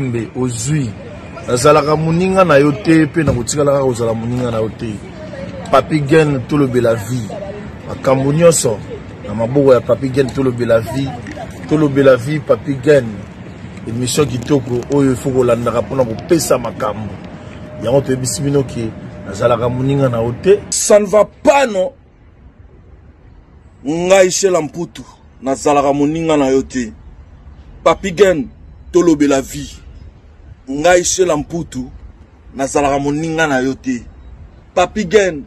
mbe ozui azalaka muninga na yote pe na kotikala ka kozala muninga na yote Papi Gen tolobe la vie makambo nyonso na maboko ya Papi Gen tolobe la vie Papi Gen émission kitoko oyo faut kolandaka pona kopesa makambo yango to bisibino ki azalaka muninga na yote. Ça ne va pas non ngai shela mputu nazalaka muninga na yote Papi Gen tolobe la vie ngai shela mputu nazalaka muninga na yote Papi Gen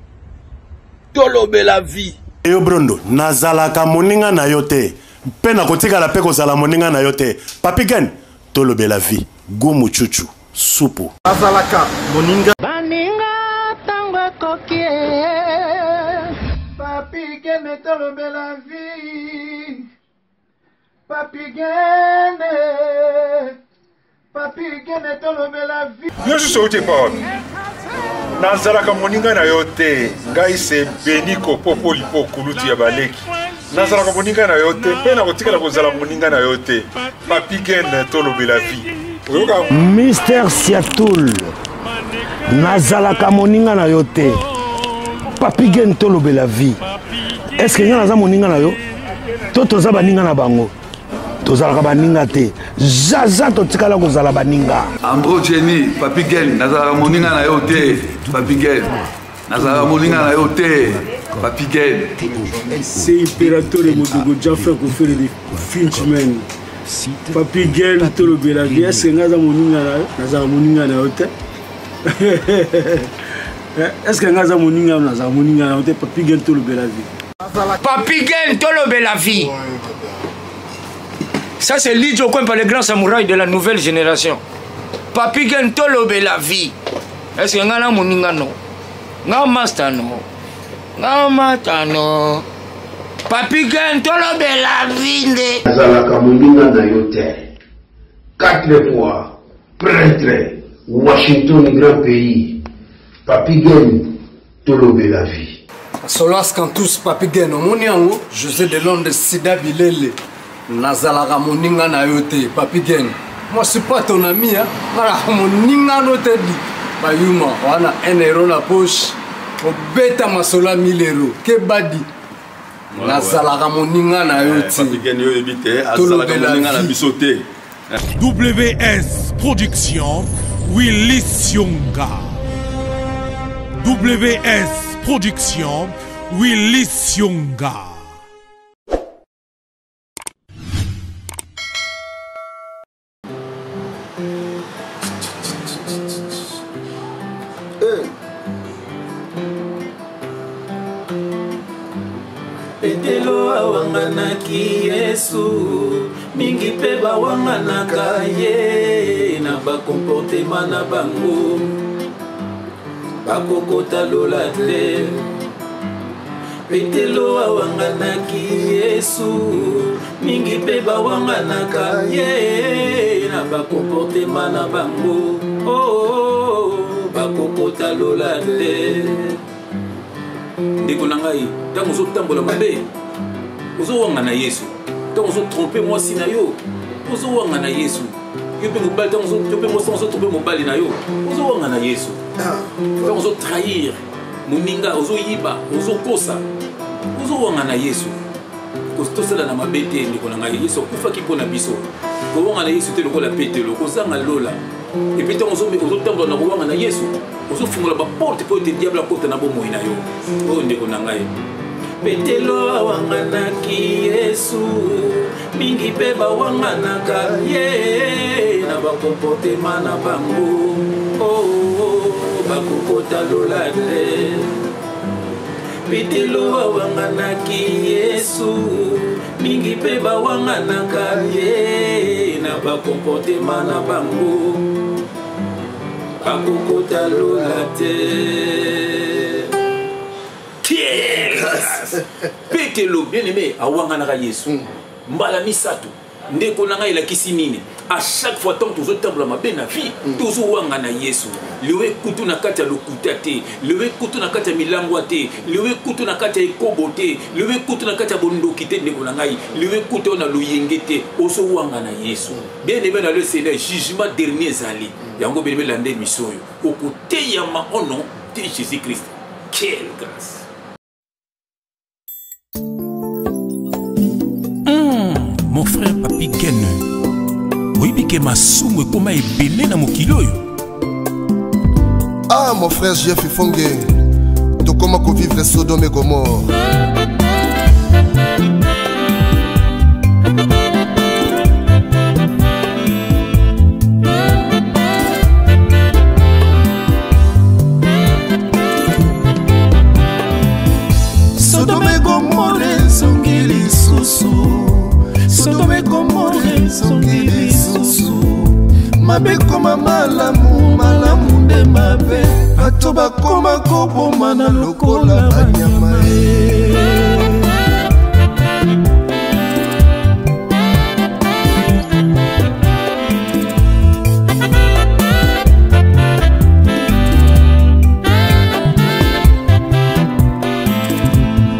tolobe la vie yo brondo nazalaka muninga na yote pe na kotika la pe kozala muninga na yote Papi Gen tolobe la vie gumu chuchu supu nazalaka muninga baninga tango kokie Papi Gen tolobe la vie Papi Gen tolobe la vie yo je saute pas nazalaka moninga na yote ngai se beniko popo lipo kuluti ya baleki nazalaka moninga na yote pe na kotikala kozala moninga na yote Papi Gen tolobe la vie Mister Siatoul nazalaka moninga na yote Papi Gen tolobe la vie. Est-ce que nga naza moninga na yo to toza baninga na bango tozalaka baninga te jaja totikala kozala baninga Ambro Jenny Papi Gen nazalaka moninga na yo te Papi Gen nazalaka moninga na yo te Papi Gen c'est impérateur de Modogo Jaffa ko faire des Finchman Papi Gen tolobe la vie. Est-ce que nga nazalaka moninga na yo te est-ce que nga nazalaka moninga na yo te Papi Gen tolobe la vie. Papi Gen tolobe la vie. Ça c'est Lidjo Coin par les grands samouraïs de la nouvelle génération. Papi Gen tolobe la vie. Est-ce que nga na moninga no? Nga master no. Nga mata no. Papi Gen tolobe la vie nde. Nazalaka moninga na yote. 4 fois prêtre Washington grand pays. Papi Gen tolobe la vie. Solas Kantous Papi Gen omoniango José de Londres Sida Bilele nazalaka moninga na yote Papi Gen. Moi je suis pas ton ami hein. Mara moninga no te di bayuma wana 1 euro na poche obeta masola 1000 euros ke badi nazalaka moninga na yote Papi Gen yo ebite azalaka moninga na bisote. WS Production Willy Sionga. WS Production Willy Sionga. Petelo awanganaki Yesu mingi pe bawanganaka ye na bakomportema na bango bakokota lola te. Petelo awanganaki Yesu mingi pe bawanganaka ye na bakomportema na bango bakokota lola te. Ndeko na ngai ntango ozotambola mabe ozowanga na Yesu ntango ozotrompe mwasi na yo ozowanga na Yesu yo mpe mobali ntango mwasi ozotrompe mobali na yo ozowanga na Yesu ntango ozotrahir moninga ozoyiba ozokosa ozowanga na Yesu tosala na mabe te. Ndeko na ngai Yesu akufaki mpo na biso kowanga na Yesu te lokola petelo kozanga lola epuis ntango ozotambola na kowanga na Yesu ozofungola baporte mpo ete diable akota na bomoi na yo oyo ndeko na ngai. Petelo awanganaki Yesu mingi mpe bawanganaka ye na bakomportema na bango bakokota lola te. Petelo awanganaki Yesu mingi mpe bawanganaka ye na bakomportema na bango bakokota lola te. Petelo bien aimé awanganaka Yesu mbala misato ndeko na ngai elakisi nini à chaque fois tant tozotambola mabe na vie tozowanga na yesu lewe kutu na kati ya lokuta te lewe kutu na kati ya milangwa te lewe kutu na kati ya ekobo te lewe kutu na kati ya bondoki te ndeko na ngai lewe kutu na loyenge te ozowanga na yesu bien aimé dans le Seigneur jugement dernier ezali yango bien aimé lande mission oyo okoteyama au nom de Jésus-Christ. Quelle grâce. Mon frère Papi Gen, oui, que ma soume est comme ébélé dans mon kilo. Ah, mon frère Jeff Fongé, tu comment vivre Sodome et Gomorrhe. Sodome et Gomorrhe songili susu. Sodome Gomorrhe songili susu. Mabe koma malamu malamu nde mabe. Bato bakoma koboma na lokola banyama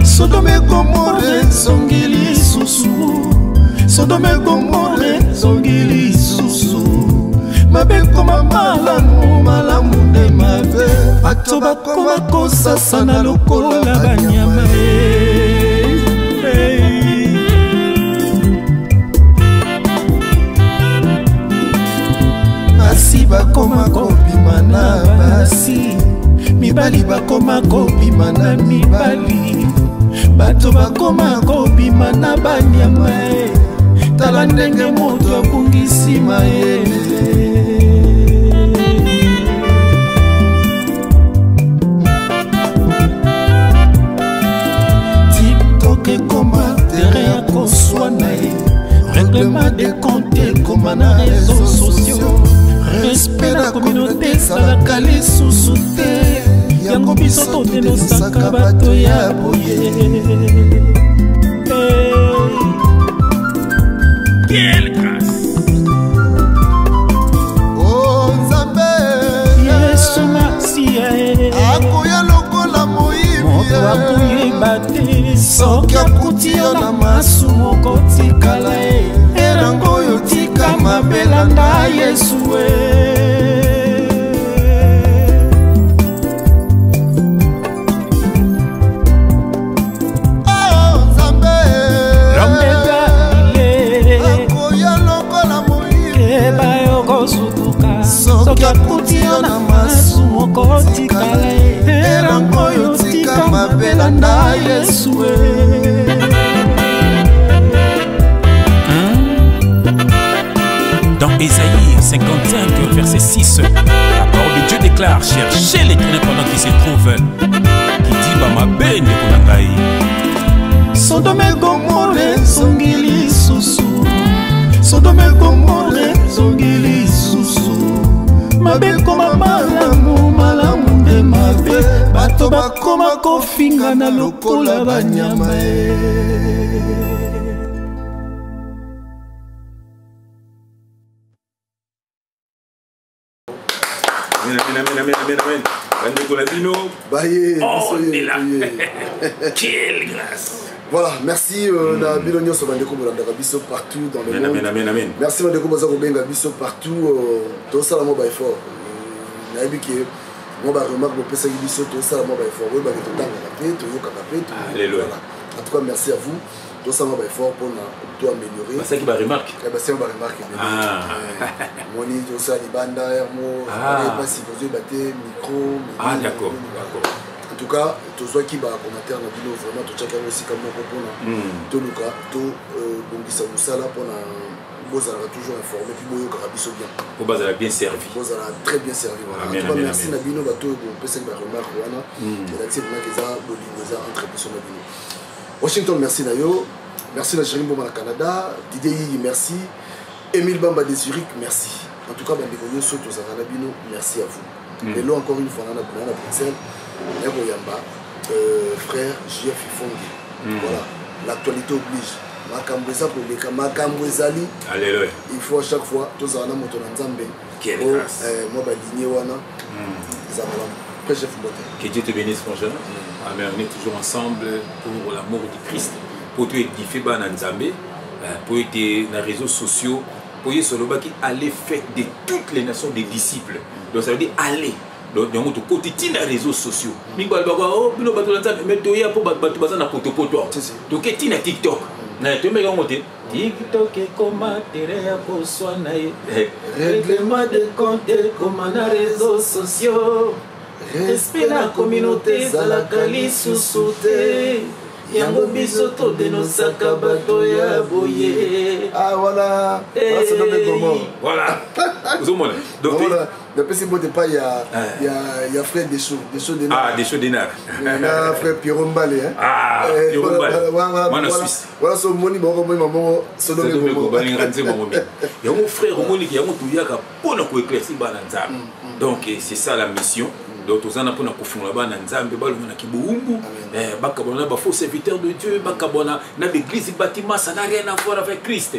Sodome Gomorrhe songili susu. Sodome Gomorrhe songili susu. Mabe koma malamu malamu nde mabe. Bato bakoma kosasa na lokola banyama Basi bakoma kopima na basi. Mibali bakoma kopima na mibali. Bato bakoma kopima na banyama tala ndenge moto abungisi mayele TikTok ekoma terrain ya koswana ye règlement de compte ekoma na réseaux sociaux respect na communauté esalaka lisusu te yango biso totenosaka bato ya boye Quelle grâce. Oh Nzambe Yesu Masia akoya lokola moyibi moto akoyeba te soki akuti yo na masumu okotikala erango oyo tika mabelanda Yesu soki akuti yo na masumu okotikala erango oyo tika mabelanda Yesu Dans Ésaïe 55, verset 6, la parole de Dieu déclare: cherchez l'Éternel pendant qu'il se trouve, qui dit Bamabe Nekonangai. Sodome Gomorrhe songili susu. Sodome Gomorrhe songili susu. Mabe koma malamu malamu nde mabe. Bato bakoma kofinga na lokola banyama Amen. Oh, on est là. Quelle grâce. Voilà, merci na Bilonio so bandeko bolanda biso partout dans le monde. Amen. Merci bandeko baza ko benga biso partout to sala mo ba effort. Na ebiki mo ba remarque mo pesa biso to sala mo ba effort. We ba to tanga pe to yoka pe. Alléluia. En tout cas, merci à vous. To sala mo ba effort pour tout améliorer. C'est qui ba remarque. C'est ba remarque. Moni to sala libanda mo pas si vous batté micro. Ah d'accord. En tout cas, tous ceux qui va commentaire na bino vraiment to chaka aussi comme pona to luka to bongisa musala pona bozala toujours informé puis boyo ka biso bien. Pour bazala bien servi. Bozala très bien servi voilà. Amen, amen, merci na bino bato ko pesa ba remarque wana et la type na keza bolingoza entre biso na bino. Washington merci na yo. Merci na Jérémy Boma na Canada, Didier merci, Émile Bamba de Zurich merci. En tout cas bandeko yo so to zala na bino merci à vous. Et là encore une fois na Bruxelles. Yamba, frère JF Fongi. Voilà, l'actualité oblige. makambo eza koleka makambo ezali alléluia il faut à chaque fois tozala na moto na nzambe moi baligné wana eza malamu après chef Mbote. Que Dieu te bénisse mon jeune. Amen. On est toujours ensemble pour l'amour du Christ, pour te édifier dans Nzambe, pour être dans les réseaux sociaux, pour y qui aller faire de toutes les nations des disciples. Donc ça veut dire aller. Donc dans notre côté dans les réseaux sociaux. Mais bah oh bino bato Nzambe mais toi ya pour bato bazana poto poto. Donc tu na TikTok. Na tu me ngote TikTok comment terea pour soigner. Règlement de compte comme na réseaux sociaux. Respect la communauté zalaka lisusu te yango biso todenosaka bato ya boye. Ah voilà, c'est le même moment. Voilà. Vous avez donc depuis ce moment pas il y a frère des choses d'énard. Ah des choses d'énard. Il y a frère Pierrot Mbalé hein. Ah Pierrot Mbalé. Moi en Suisse. Voilà son moni maman son nom est moment. Il y a mon frère moni qui a mon tuyaka pour nous éclaircir bana nzambe. Donc c'est ça la mission. Donc, nous avons fait Nzambe, un faux serviteur de Dieu, l'église bâtiment, ça n'a rien à voir avec Christ.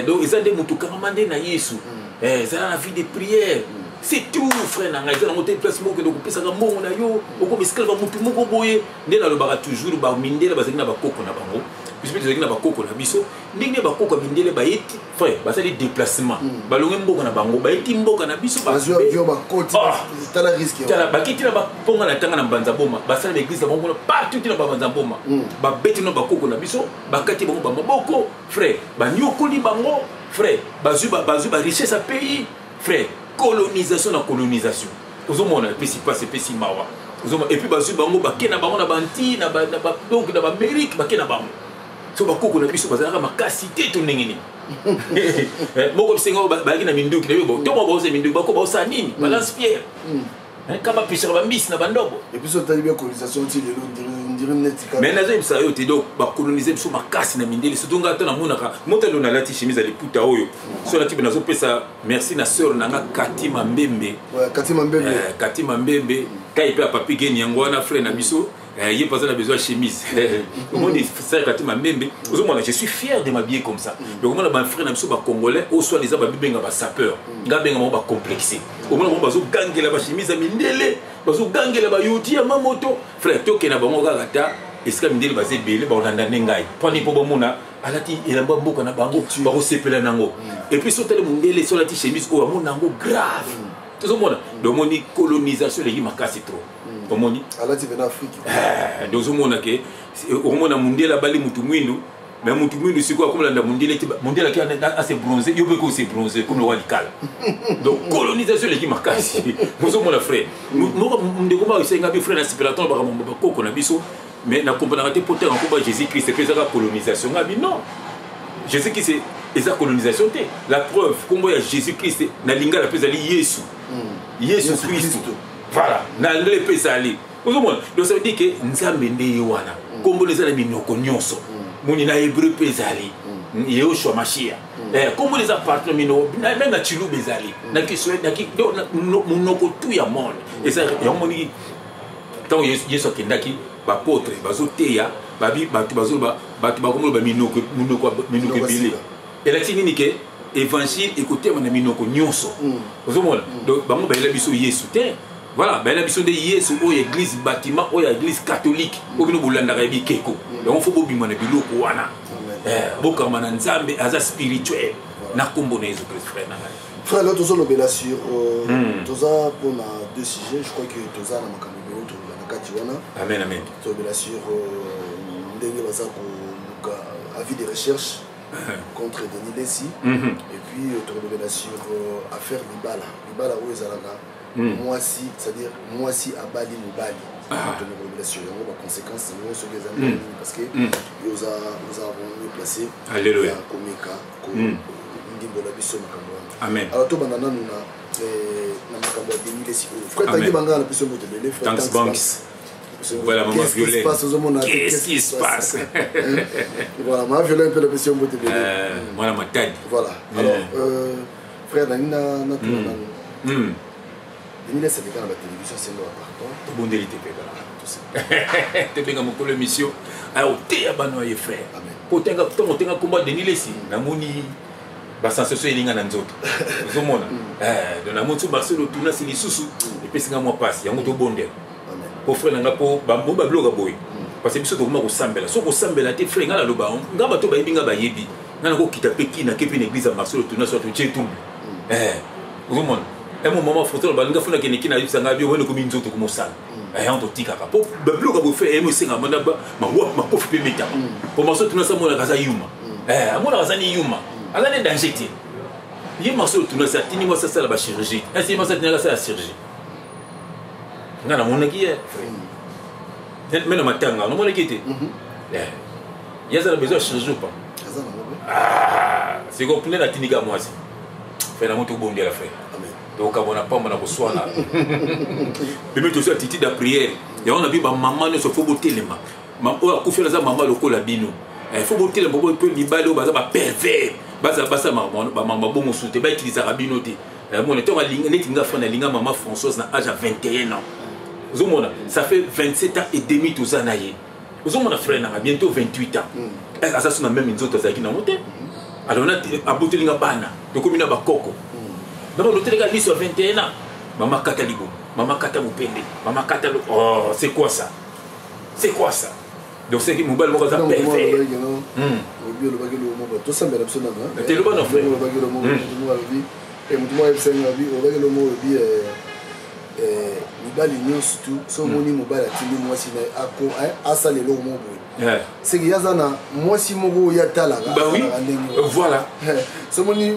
Donc, ils ont des moutons qui ont na Yesu. Ils ont la vie de prière. C'est tout, frère. Ils ont des placements que nous avons fait. Ils ont fait des toujours puisque tu as bakoko na biso ndenge bakoko bindele baeti frère basali déplacement balonge mboka na bango baeti mboka na biso bazwa avion bakoti tala risque tala bakiti na baponga na tanga na banza boma basali l'église na bango partout na banza boma babeti na bakoko na biso bakati bango ba maboko frère banyokoli bango frère bazu ba richesse à pays frère colonisation na colonisation ozomona pesi passe pesi mawa et puis bazu bango bakena bango na banti na donc na Amérique bakena bango so bakoko na biso bazalaka makasi te to ndenge nini moko bisengo balaki na minduki na yo to mo boze minduki bako bosa nini balance pierre kama pisha bambisi na bandobo et puis so tali bien colonisation ti lelo ndire netika mais nazo bisa yo te donc ba coloniser biso makasi na mindeli surtout ngata na monaka motelo na lati chemise ali puta oyo so lati nazo pesa merci na sœur nanga Katima Mbembe Katima Mbembe kai pe papi geni yango na frère na biso il a pas besoin de chemise. Je suis fier de m'habiller comme ça. Donc, mon frère, je suis congolais, au soit les ababis, je suis sapeur. Je suis complexé. Au moins, je suis gangé la chemise, je suis gangé la yoti à ma moto. Frère, tu es là, et ce que je suis basé, je suis prenez pour moi, alati il a beaucoup na bango, baro sepela nango. Et puis sur le monde, sur la chemise, oh, mon nango grave. Tout le monde. Donc, mon colonisation, les gens cassé trop. Omoni alati vena Afrique dozo mona ke omona mundela bali mutu mwindu mais mutu mwindu siko comme la mundela qui a assez bronzé yo be ko c'est bronzé comme le walikala donc colonisation les qui makasi mozo mona frère moko ndeko ba isenga bi frère na spiraton ba koko na biso mais na comprendre te porter en combat Jésus Christ c'est ça colonisation ngabi non Jésus Christ c'est eza colonisation te la preuve combo ya Jésus Christ na linga la pesa li Yesu Christ. Voilà, na le pesali. Donc ça veut dire que Nzambe nde wana. Kombo les ala minoko nyonso. Moni na hébreu pesali. Yehoshua Mashia. Kombo les appartenant mino même na chilu bezali. Na ki souhaite na ki monoko tout ya monde. Et ça yomoni tant Yesu kendaki ba potre bazoteya babi batu bazoba batu bakomo ba minoko bile. Et la tini ke évangile écoutez mon minoko nyonso. Ozomona. Donc bango ba la biso Yesu te. Voilà, ben la mission de Yesu ou église bâtiment ou église catholique ou bien bolanda rebi keko. Donc faut bobima na biloko wana. Bokama na Nzambe aza spirituel na kombo na Jésus Christ frère na. Frère là tozo lobela sur toza pour na deux sujets, je crois que toza na makambo autre na kati wana. Amen amen. Tozo lobela sur ndenge baza ko avis de recherche contre Denis Lessi et puis tozo lobela sur affaire Libala où ezalaka moi si, c'est-à-dire moi si à Bali Mobali, sur les conséquences, sur les amis, parce que nous avons placé Alléluia. Amen. Alors tout banana nous Thanks Banks. Voilà maman Violet. Qu'est-ce qui se passe? Voilà, maman Violet un peu la question voilà ma tête. Voilà. Alors frère Nana Denis c'est dans la télévision c'est là pardon bon délité tu benga mokolo émission alors te abano ye frère pour tenga combat Denis Lessi na moni ba sensation elinga na nzoto uzomona de na moto Barcelone tourna si lisusu et puis singa moi passe yango to bondel pour frère nga po ba bloga boy parce que biso to ko sambela so ko sambela te frère nga la loba nga ba to ba yebinga ba yebi nga na ko kita peki na kepi na église à Barcelone tourna so to chetu uzomona et mon maman photo ba nga funa keneki na yusanga bi wone ko mi nzoto ko mosala ayant tika ka po ba bloga bo frère mo singa mona ba ma kofi pe meta pour moi so tourna sa mona kaza yuma amona kaza ni yuma alors danger ti ye marceau tourna sa tini moi ça la ba chirurgie est-ce que moi ça tini la chirurgie ngana mona ki mais na matanga no mona ki te ya ça a besoin de chirurgie pas c'est qu'on plein la tini ga moi fait na moto bondi la frère donc on a pas mon ko soana mais même tout ça titi de prière et on a vu ba maman ne se faut botter les mains maman ko fait la maman lokola bino il faut botter les mains peu libalo ba pervers basa maman bon souté ba utiliser rabino te mon étant linga frère linga maman Françoise na âge à 21 ans zomona ça fait 27 ans et demi tout ça naie zomona frère na bientôt 28 ans est-ce ça sont même nzoto za ki na monter alors on a aboté linga bana to komina ba koko donc l'hôtel gars sur 21 ans maman katalibo maman katabupende maman katalo oh c'est quoi ça donc c'est qui mobile mo ça pervers le bagage le mot tout ça mais absolument t'es le bon frère le bagage le mot et moi je sais le bagage le mot bi mobile news tout so moni mobile atindi moi si na ako asa le lo mo c'est que yazana moi si mogo ya tala bah oui voilà so moni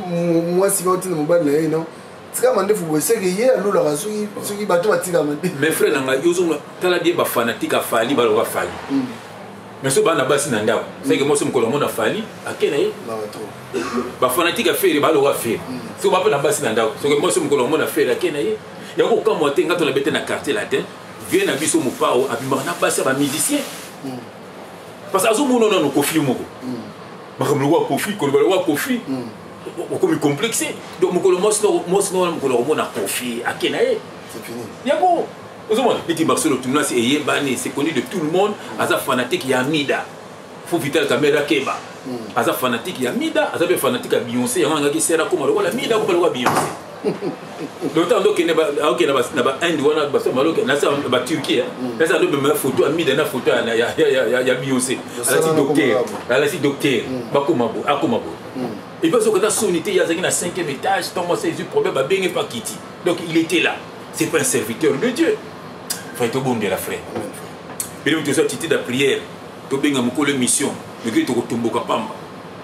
moi si motine mobile non c'est comme un fou c'est que hier lo la soki bato batika mes frères nanga yozo tala die ba fanatique a fali ba lo fali mais ce bana basi na ndako c'est que moi c'est mokolo mona fali akena ye ba fanatique a faire ba lo faire so ba pe na basi na ndako c'est que moi c'est mokolo mona faire akena ye ya ko kama te ngato na bete na quartier la tête vient na biso mo pao abima na basi ba musicien parce que azo mono na no kofi moko makamlo wa kofi ko ba wa kofi comme complexé donc mokolo mo sino mokolo mona kofi akena ye c'est fini ya ko et Barcelone tout c'est connu de tout le monde. Aza fanatique Yamida. Faut vital caméra Keba. Aza fanatique Yamida, aza fanatique à Beyoncé. On a qui sert à comment le la Mida comme le Beyoncé. D'autant donc qu'il n'est pas Inde ou na Turquie. Là ça doit me photo Amida na photo ya Beyoncé. Elle a dit docteur. Bakomabo, akomabo. Et parce que dans son unité il y a un 5e étage, Thomas c'est du problème ba bien pas Kitty. Donc il était là. C'est pas un serviteur de Dieu. Frère, tout bon de la frère. Et donc, tu as tité de prière. Tu as bien une mission. Mais tu as tombeau kapamba.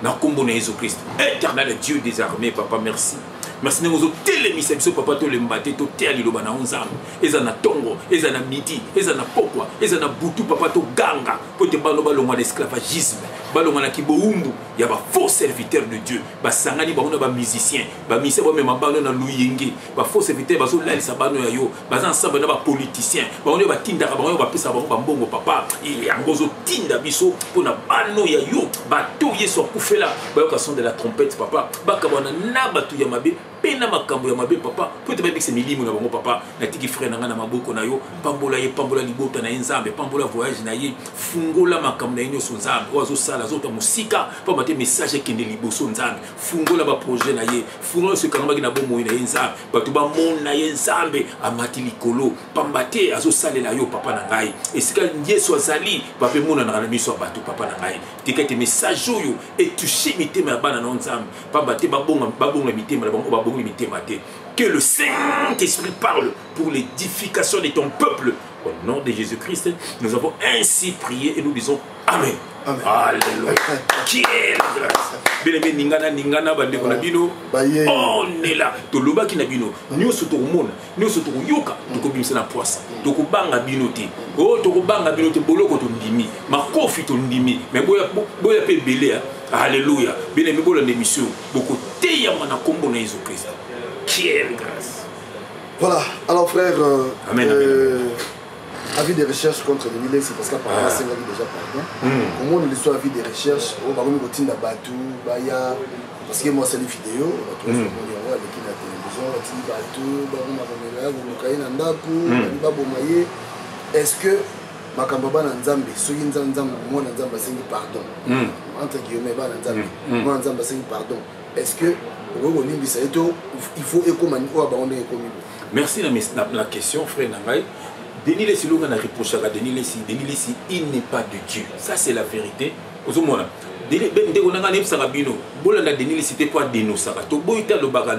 Na kombo na Jésus-Christ. Éternel Dieu des armées, papa, merci. Merci de nous télémisser, papa, tout le matin, tout le liloba na onzam. Ezana tongo, ezana midi, ezana pokwa, ezana butu, papa, tout ganga. Pour te baloba l'homme d'esclavagisme. Balonga na kiboumbu, il y a des faux serviteurs de Dieu. Ba sangani ba on ba musicien, ba misa ba même ba na luyenge, ba faux serviteurs ba so la sa ba no yo, ba ensemble na ba politicien. Ba on ba tinda ba on ba pesa ba mbongo papa. Il ngozo tinda biso pour na bano ya yo, ba to yeso kufela, ba yo son de la trompette papa. Ba ka bona na ba tu ya mabe, pena makambo ya mabe papa. Pour te ba bikse milimu na bango papa, na tiki frère na na maboko na yo, pambola libota na nzambe, pambola voyage na ye, fungola makambo na yo so nzambe, ozo sala zota musika pa mate message kende liboso nzambe fungola ba projet na ye fungola ce kanamba na bomo na ye nzambe batu ba mon na ye nzambe amati likolo pambate azo salela yo papa na ngai esika Yesu azali papa mona na miso batu papa na ngai tikete message oyo et toucher mitema ya bana na nzambe pambate babonga mitema na bango babonga mitema te que le Saint-Esprit parle pour l'édification de ton peuple. Au nom de Jésus-Christ, nous avons ainsi prié et nous disons Amen. Amen. Alléluia. Qui est la grâce? Bien-aimé, ningana, bande ko na bino. On est là. To loba ki na bino. Nyoso to mona, nyoso to yoka, to ko bimisa na poisa. To ko banga bino te. Oh, to ko banga bino te boloko to ndimi. Makofi to ndimi. Mais boya pe belé. Alléluia. Bien-aimé, bola l'émission. Boko te ya mana kombo na Jésus-Christ. Qui est la grâce? Voilà. Alors frère, amen. avis de recherche contre les milliers, c'est parce qu'apparemment c'est déjà pardon. Comment on l'histoire avis de recherche, on va même continuer à battre, parce que moi c'est les vidéos, on va trouver sur mon numéro avec la télévision. prison batili bato bakoma komela kolukai na ndako babomaye. Est-ce que makambo bana nzambe soki nzambe mwana nzambe asengi pardon entre guillemets bana nzambe mwana nzambe asengi pardon, est-ce que okolimbisa ye to il faut ekomani oyo bango ndenge ekomi? Merci la question frère Nangai. Denis Lessi longa na reproche à Denis Lessi, il n'est pas de Dieu, ça c'est la vérité. Ozomona Denis de onanga ne psaka bino bolanda Denis Lessi te pas dénoncer to boita lo baga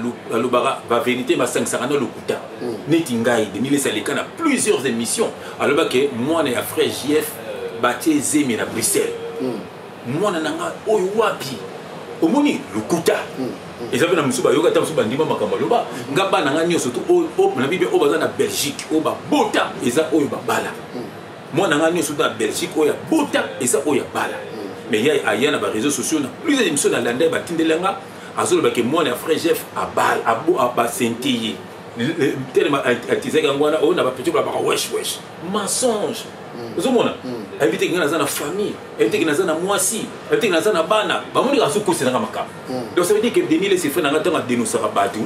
va vérité ma 500 na lokuta neti ngai Denis Lessi aleka na plusieurs émissions aloba ke moi na frère JF batie zemi na Bruxelles moi na nga oyo wapi omoni lokuta ezabé na musuba yoka ta musuba ndima makambo loba ngaba na nga nyoso to o na bibe o baza na Belgique o ba bota eza oyo babala moi na nga nyoso na Belgique oyo bota eza oyo bala. Mais il y a des réseaux sociaux, plusieurs émissions dans l'Andé, Batindelanga, Azol Baké, moi, les frères Jeff, à Bal, à Beau, à Bassentilly. Tellement à Tizagangwana, on a pas petit peu à wesh. Mensonge. Vous avez invité dans la famille, invité dans la moisi, invité dans la bana. Bah, on est à ce coup, c'est dans la maca. Donc ça veut dire que Denis les fait dans la temps à dénoncer à Batou.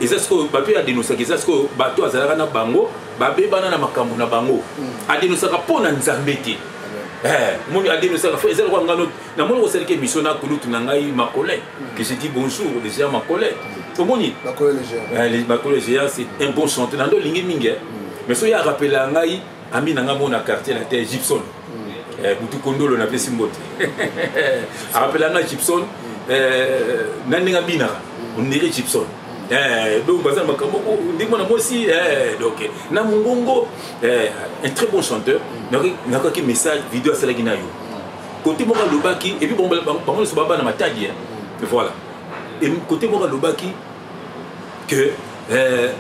Et c'est ce que Batou a dénoncé, c'est ce que Batou a zalé na bango, Babé banana makambu na bango. A dénoncé à Pona Nzambeti. Mon adé nous a fait zéro ngano na mon osel ke misona kulutu na ngai makole que je dis bonjour déjà makole to moni makole les makole c'est un bon chanteur dans lingi mingi mais so ya rappelé ngai ami na ngamo na quartier la terre Gibson butu kondolo na pesi mbote rappelé ngai Gibson naninga bina on dirait Gibson donc bazan makambo ndimo na mosi donc na mungongo un très bon chanteur n'a pas message vidéo à celle qui n'a eu côté moi le baki et puis bon le sobaba na matadi voilà et côté moi le baki que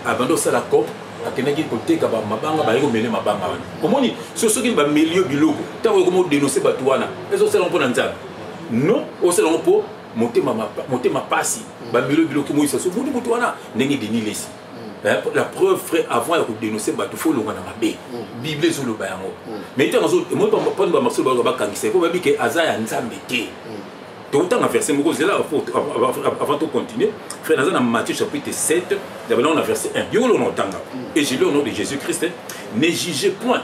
abando ça la cop akenaki côté ka ba mabanga ba yiko mele mabanga wana komoni so soki ba milieu biloko tango ko dénoncer batuana ezo sala mpo na nzala non o sala mpo motema pasi ba milieu biloko mo isa so mutu batuana ndenge Denis Lessi. La preuve, frère, avant de dénoncer, il faut le voir dans ma baie. Bible sur le bain. Mais il y a moi, pas de marcher dans le bac, il faut que Azaï Nzambe. Autant à verset, là, avant de continuer, frère Nazan, dans Matthieu chapitre 7, d'abord on a verset 1. Et j'ai lu au nom de Jésus-Christ, ne jugez point.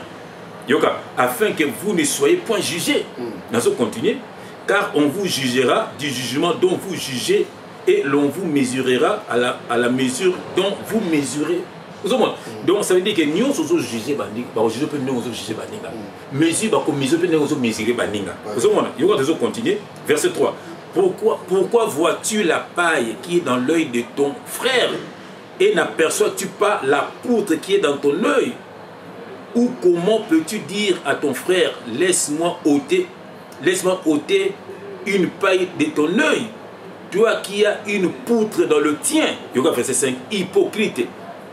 Afin que vous ne soyez point jugés. Nous allons continuer, car on vous jugera du jugement dont vous jugez. Et l'on vous mesurera à la mesure dont vous mesurez. Donc ça veut dire que nous sommes jugés, nous sommes jugés. Mesure, nous sommes mesurés. Vous continuer. Verset 3. Pourquoi vois-tu la paille qui est dans l'œil de ton frère et n'aperçois-tu pas la poutre qui est dans ton œil? Ou comment peux-tu dire à ton frère, laisse-moi ôter une paille de ton œil? Toi qui as une poutre dans le tien, verset 5, hypocrite,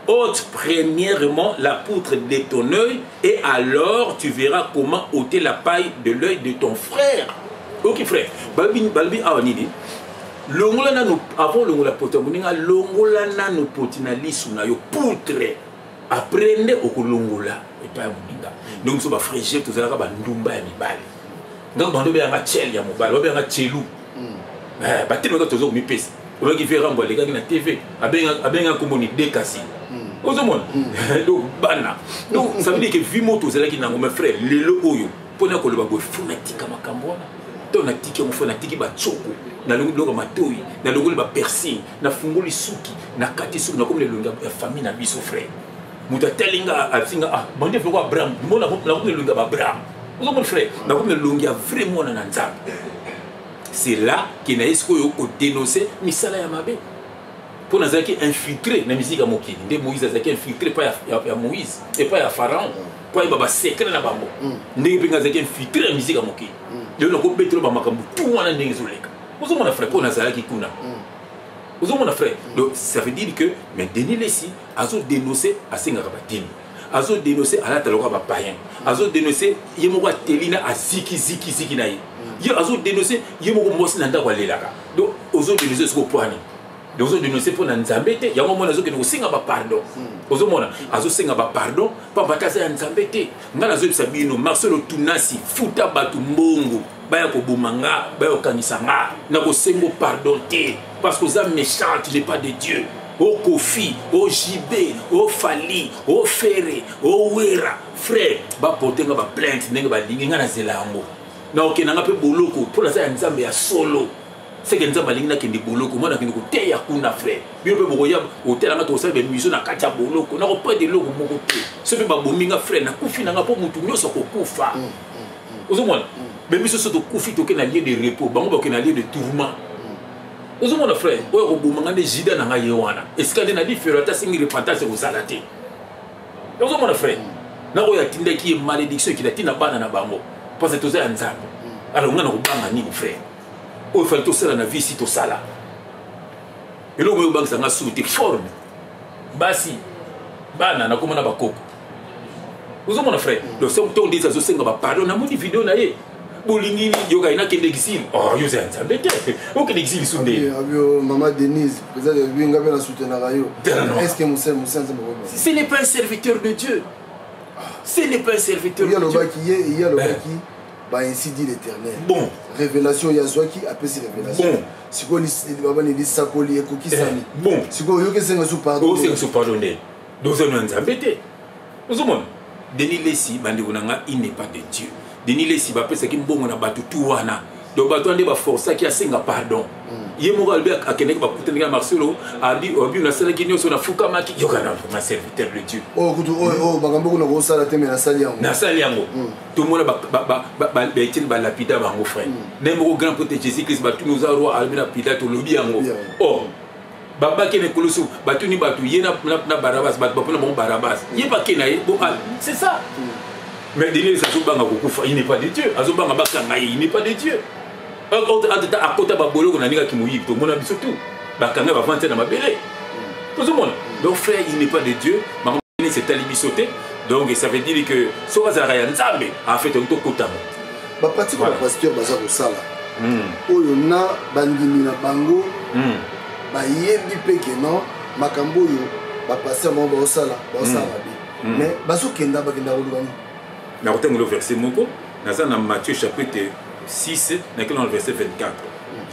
ôte premièrement la poutre de ton œil, et alors tu verras comment ôter la paille de l'œil de ton frère. Ok frère, balbi awanidi, longola nano avant longola potamuninga longola nano potina lisu na yo poutre, apprendre okolongola et pas muninga. Donc so ba frère tout ça ba ndumba ya mibali. Donc bando be nga tchel ya mobali, ba be nga tchelu. Batino toujours mi pèse. On va faire renvoyer les gars na TV. Abenga komoni dekasi. Ozomon. Donc bana. Donc ça veut dire que vimo to zela ki na ngoma frère lelo oyo. Pona ko le bago funatika makambona. To na tiki mo funatika ba choko. Na longo matoi, na longo ba piercing, na fungoli suki, na kati suki na comme le longa famille na biso frère. Muta telinga asinga bande foko Abraham. Mona na ko le longa ba Abraham. Ozomon frère, na ko le longa vraiment na nzambe. C'est là qu'il y a dénoncé misala ya mabe pour nous infiltrer la musique à Mokili. Moïse a infiltré pas à Moïse et pas à Pharaon. Pas à secret na bango. Ndenge a infiltré la musique à Mokili. Le loko betro ba makambu tout wana ndenge zoleka. Vous mon frère pour nazala ki kuna. Vous mon frère. Donc ça veut dire que mais Denis Lessi a dénoncé à Singara Batini. Azo dénoncé à la taloka ba païen. Azo dénoncé yemoko telina a ziki na yi. Il a dénoncé, il y a beaucoup de choses dans le là. Donc, aux autres dénoncés, c'est pour les autres dénoncés pour Nzambete. Il y a un moment où ils ont dit pardon. Aux autres moments, ils ont dit pardon. Pas bataser Nzambete. Ngana zo sabino Marcelo Tunasi, Futa Batu Mbongo, Baya ko Bomanga, Baya Kanisanga, na ko sengo pardon te parce que ça méchant, il n'est pas de Dieu. au Kofi, au JB, au Fali, au Ferré, au Wera, frère, ba porter nga ba plainte ndenge ba lingi nga na zelango. Na okena nga pe boloko pour la sa nzambe ya solo. C'est que nzambe lingi na kendi boloko, moi na kendi ko teya kuna frère. Bino pe bokoya hotel nga to sa be mission na katia boloko, na ko pas de loko moko te. Ce pe ba bominga frère na kufi na nga po mutu nyoso ko kufa. Ozomona. Be mission so to kufi to ke na lieu de repos, bango ba ke na lieu de tourment. Nous sommes frère, nous avons des jida dans la Yewana. Est-ce qu'il y a des différents signes de repentance aux salatés? Nous sommes frère, nous avons des malédictions qui ont banana bango. Parce que tout ça est ensemble. Alors nous avons des frère. Il faut tout ça dans la vie si tout ça là. Et là, nous avons des sous forme. Basi, banana, comme on a bakoko. Nous sommes frère. Donc, si on dit ça, nous avons pardon, nous avons des vidéos. Bolingini yoga ina kende exil. Oh, yo c'est ensemble. O kende exil sunde. Maman Denise, vous avez vu nga na soutenir rayo. Est-ce que Moussa ce n'est pas un serviteur de Dieu. Ce n'est pas un serviteur de Dieu. Il y a le qui bah ainsi dit l'Éternel. Bon. Révélation ya zwaki après ces révélations. Bon. Siko li baba ni sakoli ekoki sami. Bon. Siko yo ke senga sou pardon. O senga sou pardonner. Nous allons nous embêter. Nous sommes Denis Lessi bandi kunanga il n'est pas de Dieu. Denis Lessi ba pesa ki mbongo na batu tuwana. Donc batu ande ba force qui a senga pardon. Ye mo galbe akene ba kutenga Marcelo a dit obi na sala kinyo so na fuka maki yokana ma serviteur de Dieu. Oh kutu oh bakambo kuna ko sala teme na sali yango. Na sali yango. Tout le monde ba etin ba lapida bango frère. Nemo grand prêtre Jésus Christ ba tu nous a roi albina lapida to lobi yango. Oh baba kene kolosu batu ni batu ye na Barabas batu ba pona Barabas. Ye ba kena ye bon c'est ça. Mais Denis il n'est pas de Dieu. Il n'est pas de Dieu. À côté de Babolo, on a dit qu'il mouille. Tout le monde a dit surtout. Bakanga va vendre dans ma belle. Tout le monde. Donc, frère, il n'est pas de Dieu. C'est alibi sauté. Donc, ça veut dire que ce que ça a fait un peu de temps. Bah, pratique le pasteur Bazar au Sala. Oyona, Bandimina Bango, Bayebi Pekeno, Makambo, pasteur Mamba au Sala. Mais, Bazo Kenda, Bakenda Roulani. Dans le verset Moko, dans Matthieu chapitre 6, dans le verset 24.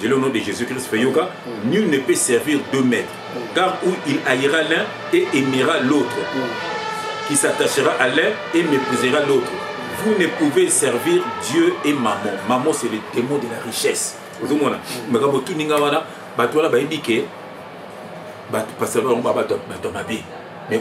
J'ai le nom de Jésus-Christ, Feyoka, nul ne peut servir deux maîtres, car où il haïra l'un et aimera l'autre, qui s'attachera à l'un et méprisera l'autre. Vous ne pouvez servir Dieu et Maman. Maman, c'est le démon de la richesse. Vous voyez, mais quand vous avez dit mais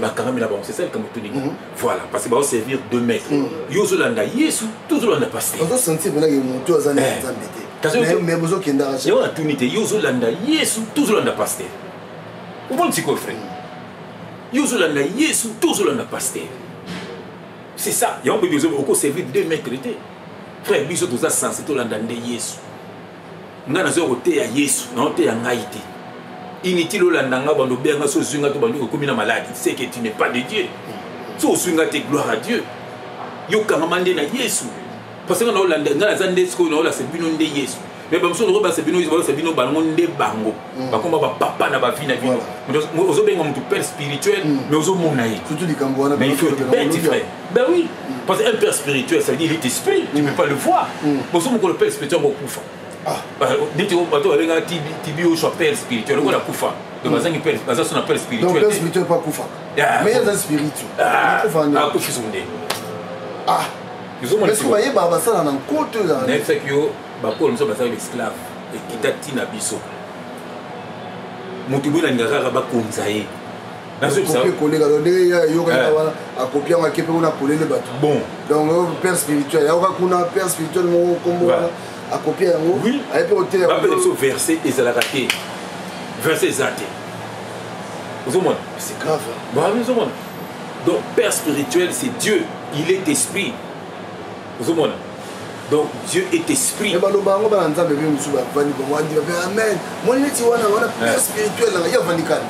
c'est ça comme tu dis. Voilà, parce que va servir deux maîtres. Yozolanda Yesu, toujours on a passé. On doit sentir que mon tour a mais besoin qu'il y ait un opportunité. Yozolanda Yesu, toujours on a passé. Vous voyez ce que frère? Yozolanda Yesu, toujours on a passé. C'est ça. Il y a un peu besoin de servir deux maîtres. Frère, bisous tous à sens, c'est tout l'andande Yesu. Nous avons été à Yesu, nous avons été à Haïti. Inutile landanga bando benga so zunga to bando ko mina maladie c'est que tu n'es pas de Dieu. So zunga te gloire à Dieu. Yo kamamande na Yesu. Parce que na landa na zande sko na la sebino nde Yesu. Mais ba mso roba sebino bango nde bango. Ba komba ba papa na ba vie na bino. Ozo benga mtu père spirituel mais ozo mona yi. Surtout les Cambouana. Mais il faut être bête frère. Ben oui. Parce qu'un père spirituel ça veut dire il est esprit, tu ne peux pas le voir. Ozo mon père spirituel mo kufa. Dites au bateau avec un tibio soit père spirituel, on a kufa. Donc bazangi père, bazan son père spirituel. Donc père spirituel pas kufa. Mais il y a un spirituel. Ah, kufa sonde. Ah. Ils ont mais vous voyez baba ça dans côté là. N'est fait que yo ba ko nous sommes esclaves et kitati na biso. Mutu buna ngara ba konzaye. Dans ce ça. Collègue là yo a copier ma kepe on a collé les bateaux. Bon. Donc père spirituel, il y a kuna père spirituel mon combo à copier en haut. Oui. Avec hôtel. Verset et ça la raté. Verset zaté. Vous comprenez? C'est grave. Bah oui, vous comprenez. Donc père spirituel c'est Dieu, il est esprit. Vous comprenez? Donc Dieu est esprit. Mais balo bango ba nza bébé musu ba vani ba wandi ba amen. Moi ni ti wana père spirituel là, il y a vandikane.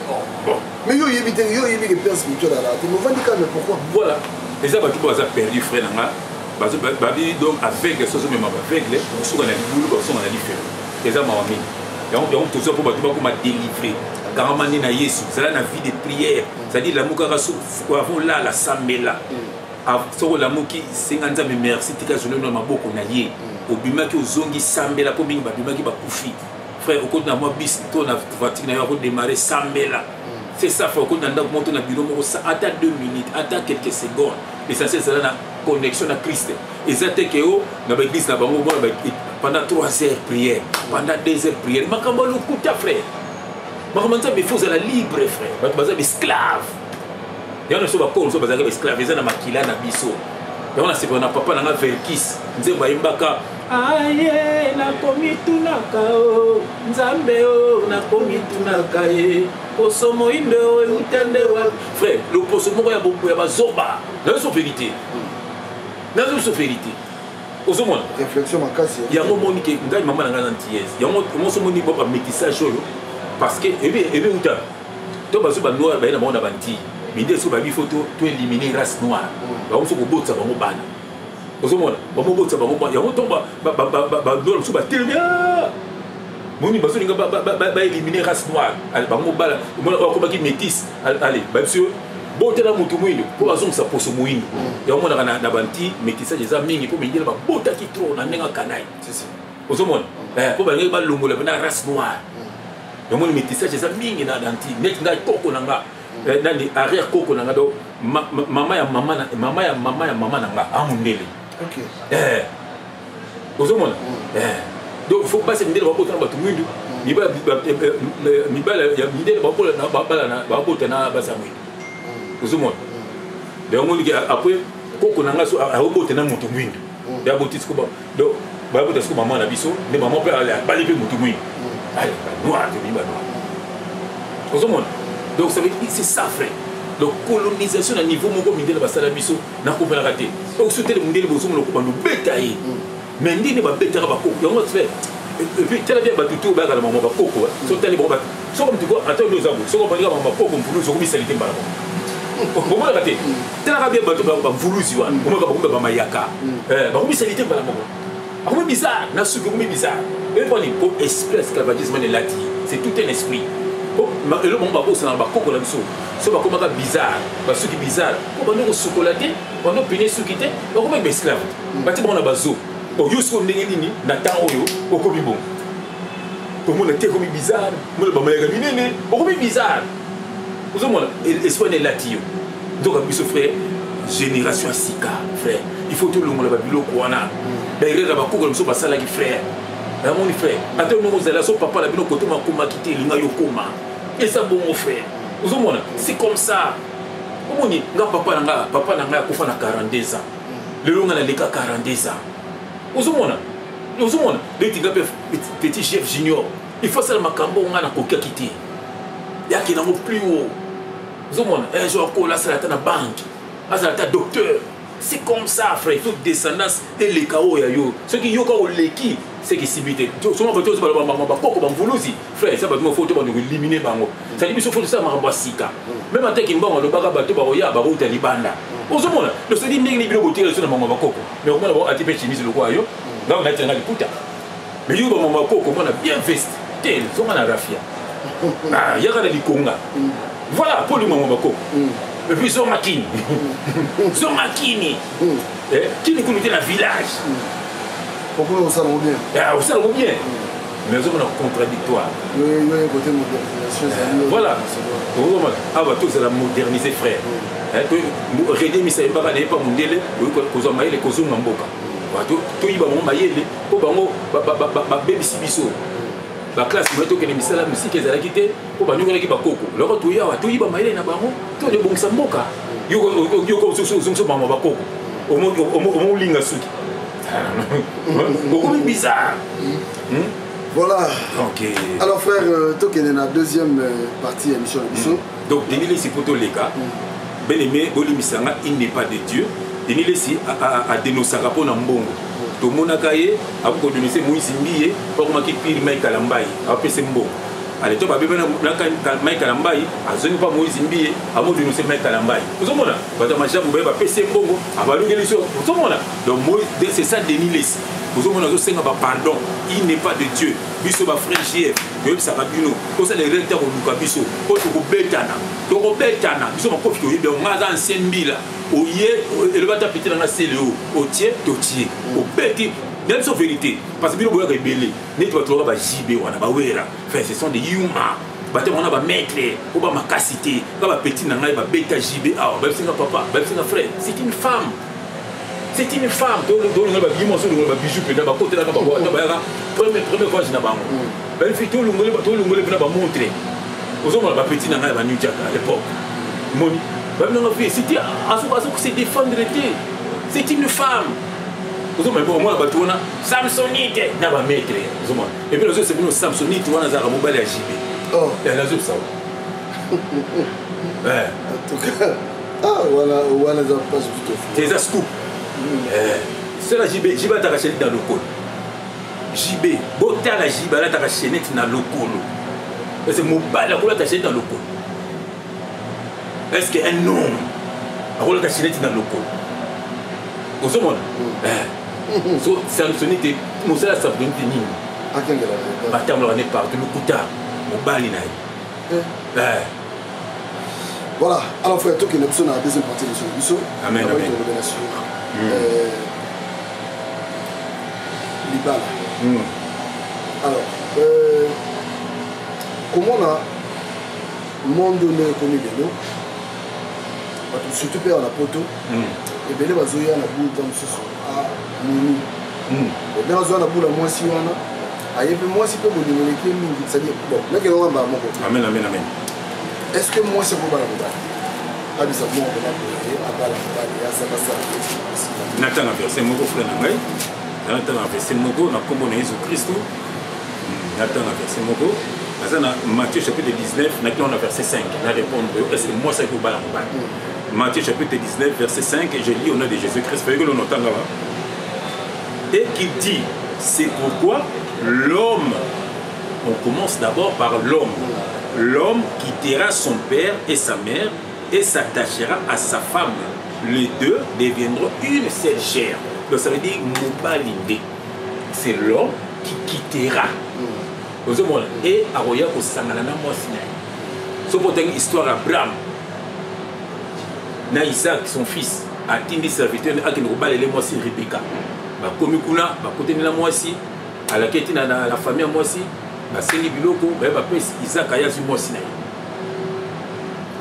Bon. Mais yo yebite que père spirituel là, tu me vandikane mais pourquoi? Voilà. Et ça va tout ça perdu frère nanga. Babi donc avec les choses même avec les sur la boulot sur la différence. Et ça m'a mis. Donc tout ça pour battre comme délivrer. Quand on na Yesu, c'est là la vie de prière. C'est-à-dire l'amour karasu avant là la sambela. Sur l'amour qui singanza me merci tika journée na maboko na ye. Obima ki ozongi sambela po bingi babima ki bakufi. Frère au côté na moi bis to na voiture na yo démarrer sambela. C'est ça, frère. Quand on a monté dans le bureau, attends 2 minutes, attends quelques secondes. L'essentiel, c'est la connexion à Christ. Et ça, c'est que dans l'église, pendant 3 heures prière, pendant 2 heures prière, je vais le coup de frère. Je vais faire la libre, frère. Je vais faire esclave. Il y a un esclave, il y a un maquila na biso. Il y a un papa na verkis. Nzemba imbaka. Aye, na komi tunaka o. Nzambe o, na komi tunaka e. Osomo inde o, utende wa. Frère, le posomo ya beaucoup ya bazoba. Dans sa vérité. Dans sa vérité. Osomo. Réflexion makasi. Il y a un moment qui ngai maman na antillaise. Il y a un moment qui ba métissage solo parce que ebe uta. To bazoba noir ba na mona banti. Minde so ba bi photo to éliminer race noire. Ba on so ko botsa ba mo bana. Osomona ba mo botsa ba mo bana. Ya mo tomba ba dolo so ba telia. Moni ba so linga ba éliminer race noire. Ba mo bana. Mo ko ba ki métis. Allez, ba monsieur botela mutu mwindo po bazongisa poso mwindo. Ya mo na banti métissage za mingi po mingela ba bota ki trop na nenga kanai. C'est ça. Osomona po ba ngai ba longola na race noire. Ya mo métissage za mingi na danti. Nek ngai toko na nga. Nani arrière koko nanga do mama ya mama nanga amundele. OK. Ozomona. Donc faut pas se ndele ba botana ba tumundu. Ni ba ya ndele ba bola na ba botana ba samwe. Ozomona. Donc on dit après koko nanga so a botana mutu mwindu. Ya botis ko ba. Donc ba botis ko mama na biso, ne mama pe ala ba lipe mutu mwindu. Allez, noir de biba noir. Ozomona. Donc ça veut dire c'est ça, frère. Donc colonisation à niveau mon mindele basala biso na ko pela raté. Donc soutenir le mindele bozo mo ko bando betaye. Mais ndine ba betara ba ko. Yango fait. Et puis tela bien ba tutu ba kala mama ba koko. So tali bon ba. So comme tu vois attends nous avons. So comme ba mama koko mpulu so ko misalite mbala. Ko mo raté. Tela bien ba to ba mvuluzi wa. Ko mo ka ba mayaka. Ba ko misalite mbala moko. Ako bizarre, na su ko bizarre. Et pour esprit esclavagisme de lati. C'est tout un esprit. Et le monde va s'en battre comme ça. Ce va comme bizarre, parce que bizarre. Pour nous chocoladé, on a peiné ce qui était, on va être esclave. Parce que on a bazo. Au lieu de nini, n'attend au comme bon. Pour moi, le comme bizarre, moi le bamayaga minene, au comme bizarre. Vous avez l'espoir de l'atio. Donc, à ce frère, génération à Sika, frère. Il faut tout le monde babilo kwana. D'ailleurs, là-bas, comme ça, ça là qui frère. Mon frère, attends, nous allons son papa, la bino côté ma koma quitter l'inga yokoma. Et ça bon mon frère. Vous avez c'est comme ça. Comment ni nga papa nanga kufa na 42 ans. Le long na leka 42 ans. Vous avez le petit chef junior. Il faut ça makambo nga na kokia quitter. Ya qui na mo plus haut. Vous avez un jour ko la sala na banque. Azala docteur. C'est comme ça, frère. Il faut descendance et les chaos. Ceux qui ont l'équipe, c'est qui s'imitent. Souvent, frère, ça va nous faut éliminer. Ça dit qu'il faut ça, ma sika. Même en tant qu'il le baga bateau, baroya, barou, talibanda. Aux hommes, le se dit n'est ni bien sur le moment coco. Mais au moins, on a été chimise le quoi. Là, on a été dans les putas. Mais you, mon coco, on a bien vesti. Tel, son a rafia. Ah, il y a des conga. Voilà, pour le moment coco. Et puis son makini. Son makini. Qui nous connaît dans le village. Pourquoi on s'en bien? On s'en bien. Mais on est contradictoire. Voilà. Ah, bah, tout ça, la moderniser, frère. Rédé, mais ça n'est pas mon délai. Vous avez les causes en boca. Tout y va mon maïle. Pour baby sibiso. La classe qui est mise à la musique est à la quitter pour pas nous qui va coco. Le retour y a tout y va maïle na bango. Tout de bon samboka. Yo comme sur maman va coco. Au moins linga suki. Beaucoup bizarre. Voilà. Ok. Alors frère, toi qui es dans la deuxième partie de l'émission de Bissot. Donc Denis c'est pour tous les cas. Ben aimé Bolimisanga, il n'est pas de Dieu. Denis c'est à dénoncer rapport dans mbongo. To monakaye abuko donner Moïse Mbiye pour que pire Mike Kalambai après c'est mbongo. Allez toi babe na Mike Kalambai azoni pas Moïse Mbiye amo donner Mike Kalambai. Vous comprenez? Parce que macha vous ba PC mbongo abalungeli so. Vous comprenez? Donc c'est ça Denis Lessi. Vous avez besoin de pardon. Il n'est pas de Dieu. Biso ba frère JF. Yo ça va bino. Comme ça les recteurs au luka biso. Pour que betana. Donc betana. Biso ma profite de ngaza ancien mbila. Oye le va taper dans la CLO. Au tiers totier. Au beti. Même sans vérité. Parce que bino boya rebelle. Ne toi ba JB wana ba wera. Enfin ce sont des humains. bato on a ba maître ou ba makasité ba ba petit na ngai ba beta JB ah ba singa papa ba singa frère c'est une femme to le ba bimo so le ba bijou pe da ba côté là ba ba première fois na bango ba fi to le ba montrer aux hommes ba petit na ngai ba nuja à l'époque moni ba na vie c'était à ce que c'est défendre c'est une femme. Vous avez bon moi bato na Samsonite na ba maître vous avez et puis les autres c'est bon Samsonite wana za mobile ya JB oh et les autres ça ouais en tout cas ah voilà za pas tout fait des scoop c'est la JB ta caché dans le col JB bota la JB là ta caché net dans le col c'est mobile la cola ta caché dans le col est-ce que un homme a cola ta caché net dans le col vous avez so Samsonite musala Samsonite nini akengela batamla ne partout le kuta mobali na voilà alors frère toi qui nous sommes dans la deuxième partie de ce émission amen amen Libala alors comment on a monde donné connu de nous surtout père la poto et belé bazoya na bout dans ce Moni. Dans la zone de moi si on a moi si peut vous dire ça dit bon mais que on va amen amen amen est-ce que moi c'est pour la ah ça moi on va à la ça va ça natanga verset moko frère na ngai natanga verset moko na kombo na Jésus Christ natanga verset moko na Matthieu chapitre 19 na on a verset 5 na répondre est-ce que moi c'est pour la Matthieu chapitre 19 verset 5 et je lis au nom de Jésus Christ fait que l'on entend là et qui dit c'est pourquoi l'homme on commence d'abord par l'homme quittera son père et sa mère et s'attachera à sa femme les deux deviendront une seule chair donc ça veut dire mobalinde c'est l'homme qui quittera et aroya au sangana na mwasi na so pour une histoire Abraham na Isaac son fils a tindi serviteur a kini kobalele mwasi Rebecca bakomi kuna bakoteni na mwasi alaketi na la famille mwasi baseli biloko ba pesi Isaac aya zu mwasi na ye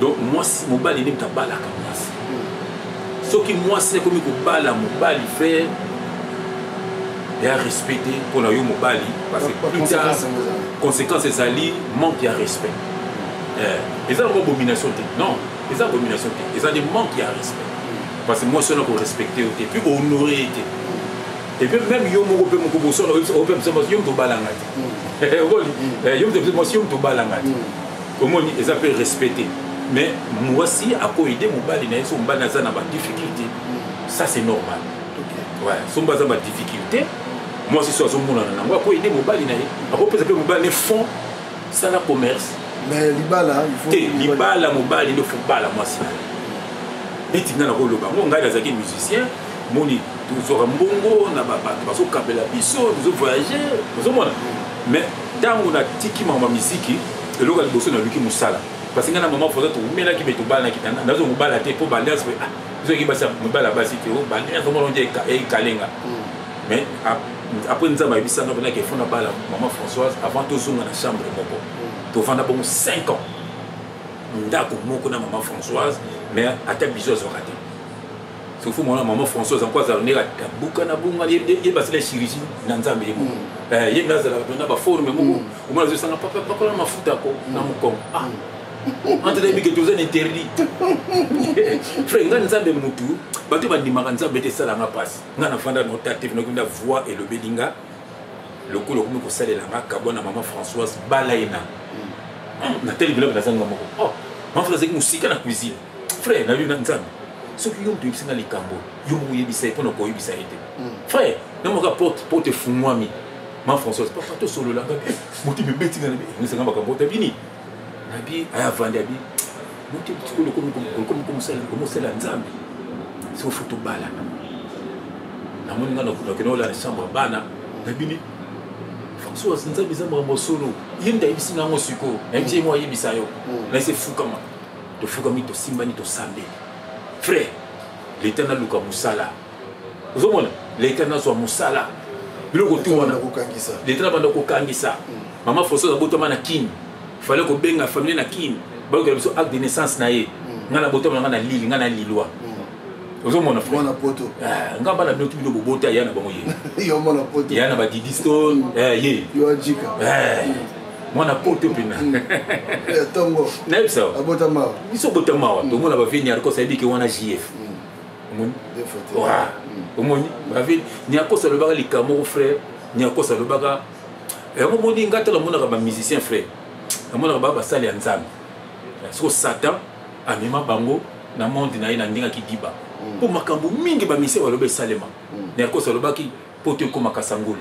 donc mwasi mobali ndi mtabalaka mwasi soki mwasi komi kobala mobali faire ya respecter pour yo mobali parce que plus tard conséquences ezali manque ya respect et ça abomination non les abominations ils ont des manques à respect parce que moi je suis respecté et puis honoré et puis même yo mo pe mo ko boso na o pe mo yo to balanga yo to balanga comment ils appellent respecter mais moi aussi à quoi aider mon bali na so mbana za na ba difficulté ça c'est normal ouais so mbaza ba difficulté moi si so mona na moi quoi aider mon bali na à quoi peut mon bali fond ça la commerce mais libala il faut libala mobali le football moi si neti na ko loba mo ngai azaki musicien moni tozora mbongo na bato baso kapela biso tozo voyager tozo mona mais tango na tiki mama miziki eloka liboso na luki musala parce que na maman foza to mena ki beto bala na kitana nazo mobala te po bala so ah zo ki basa mobala basi te o bala zo mona nje e kalenga mais après nzamba ibisa na ke fona bala maman Françoise avant tozonga na chambre moko to fanda bon 5 ans ndako moko na maman Françoise mais ata biso zo raté sauf que maman Françoise encore ça on est buka na bunga ye basile chirurgie na nzambe ye moko ye nazala na ba forme moko o mona zo sanga papa na mafuta ko na mukongo ah entre les bigetos en interdit frère ngana nzambe mutu bato bandimaka nzambe te sala nga passe ngana fanda no tatif no kinda voix et le belinga le coup le ko salela nga kabona maman Françoise balaina na tele biloko nazanga moko oh maman Françoise ki musika na cuisine frère na yuna nzambe soki yo mtu yebisa likambo yo mo yebisa epona ko yebisa ete frère na mo ka porte fumwami maman Françoise papa to solo la ngabe muti bebeti ngana be ngisanga makambo tabini nabi aya vandi abi muti tiko comme ça nzambe c'est au photo bala na moni ngana ko keno la chambre bana nabini Françoise nzambe zamba mosolo yinda ibisi ngo siko nje mo yebisa yo na c'est fou comment to fou comme to simbani to sambe frère l'éternel luka musala ozomona l'éternel so musala biloko tu wana kokangisa l'éternel banda kokangisa maman Françoise abotoma na kini fallait ko benga famille na kin ba ko biso acte de naissance na ye ngana boto ngana lili ngana lilwa ozo mona frère mona poto ngamba na bino bobota yana bango ye yo mona poto yana ba Didi Stone ye yo ajika mona poto pina tongo nepsa abota mawa biso bota mawa to mona ba vini arko sabi ke wana JF omoni wa omoni ba vini ni akosa le baga likamo frère ni akosa le baga omoni ngata la mona ba musicien frère mona ba basali ya nzambe so Satan amema bango na monde na ye na ndinga kidiba po makambo mingi ba mise walobe salema ni akosa le baki poto ko makasangolo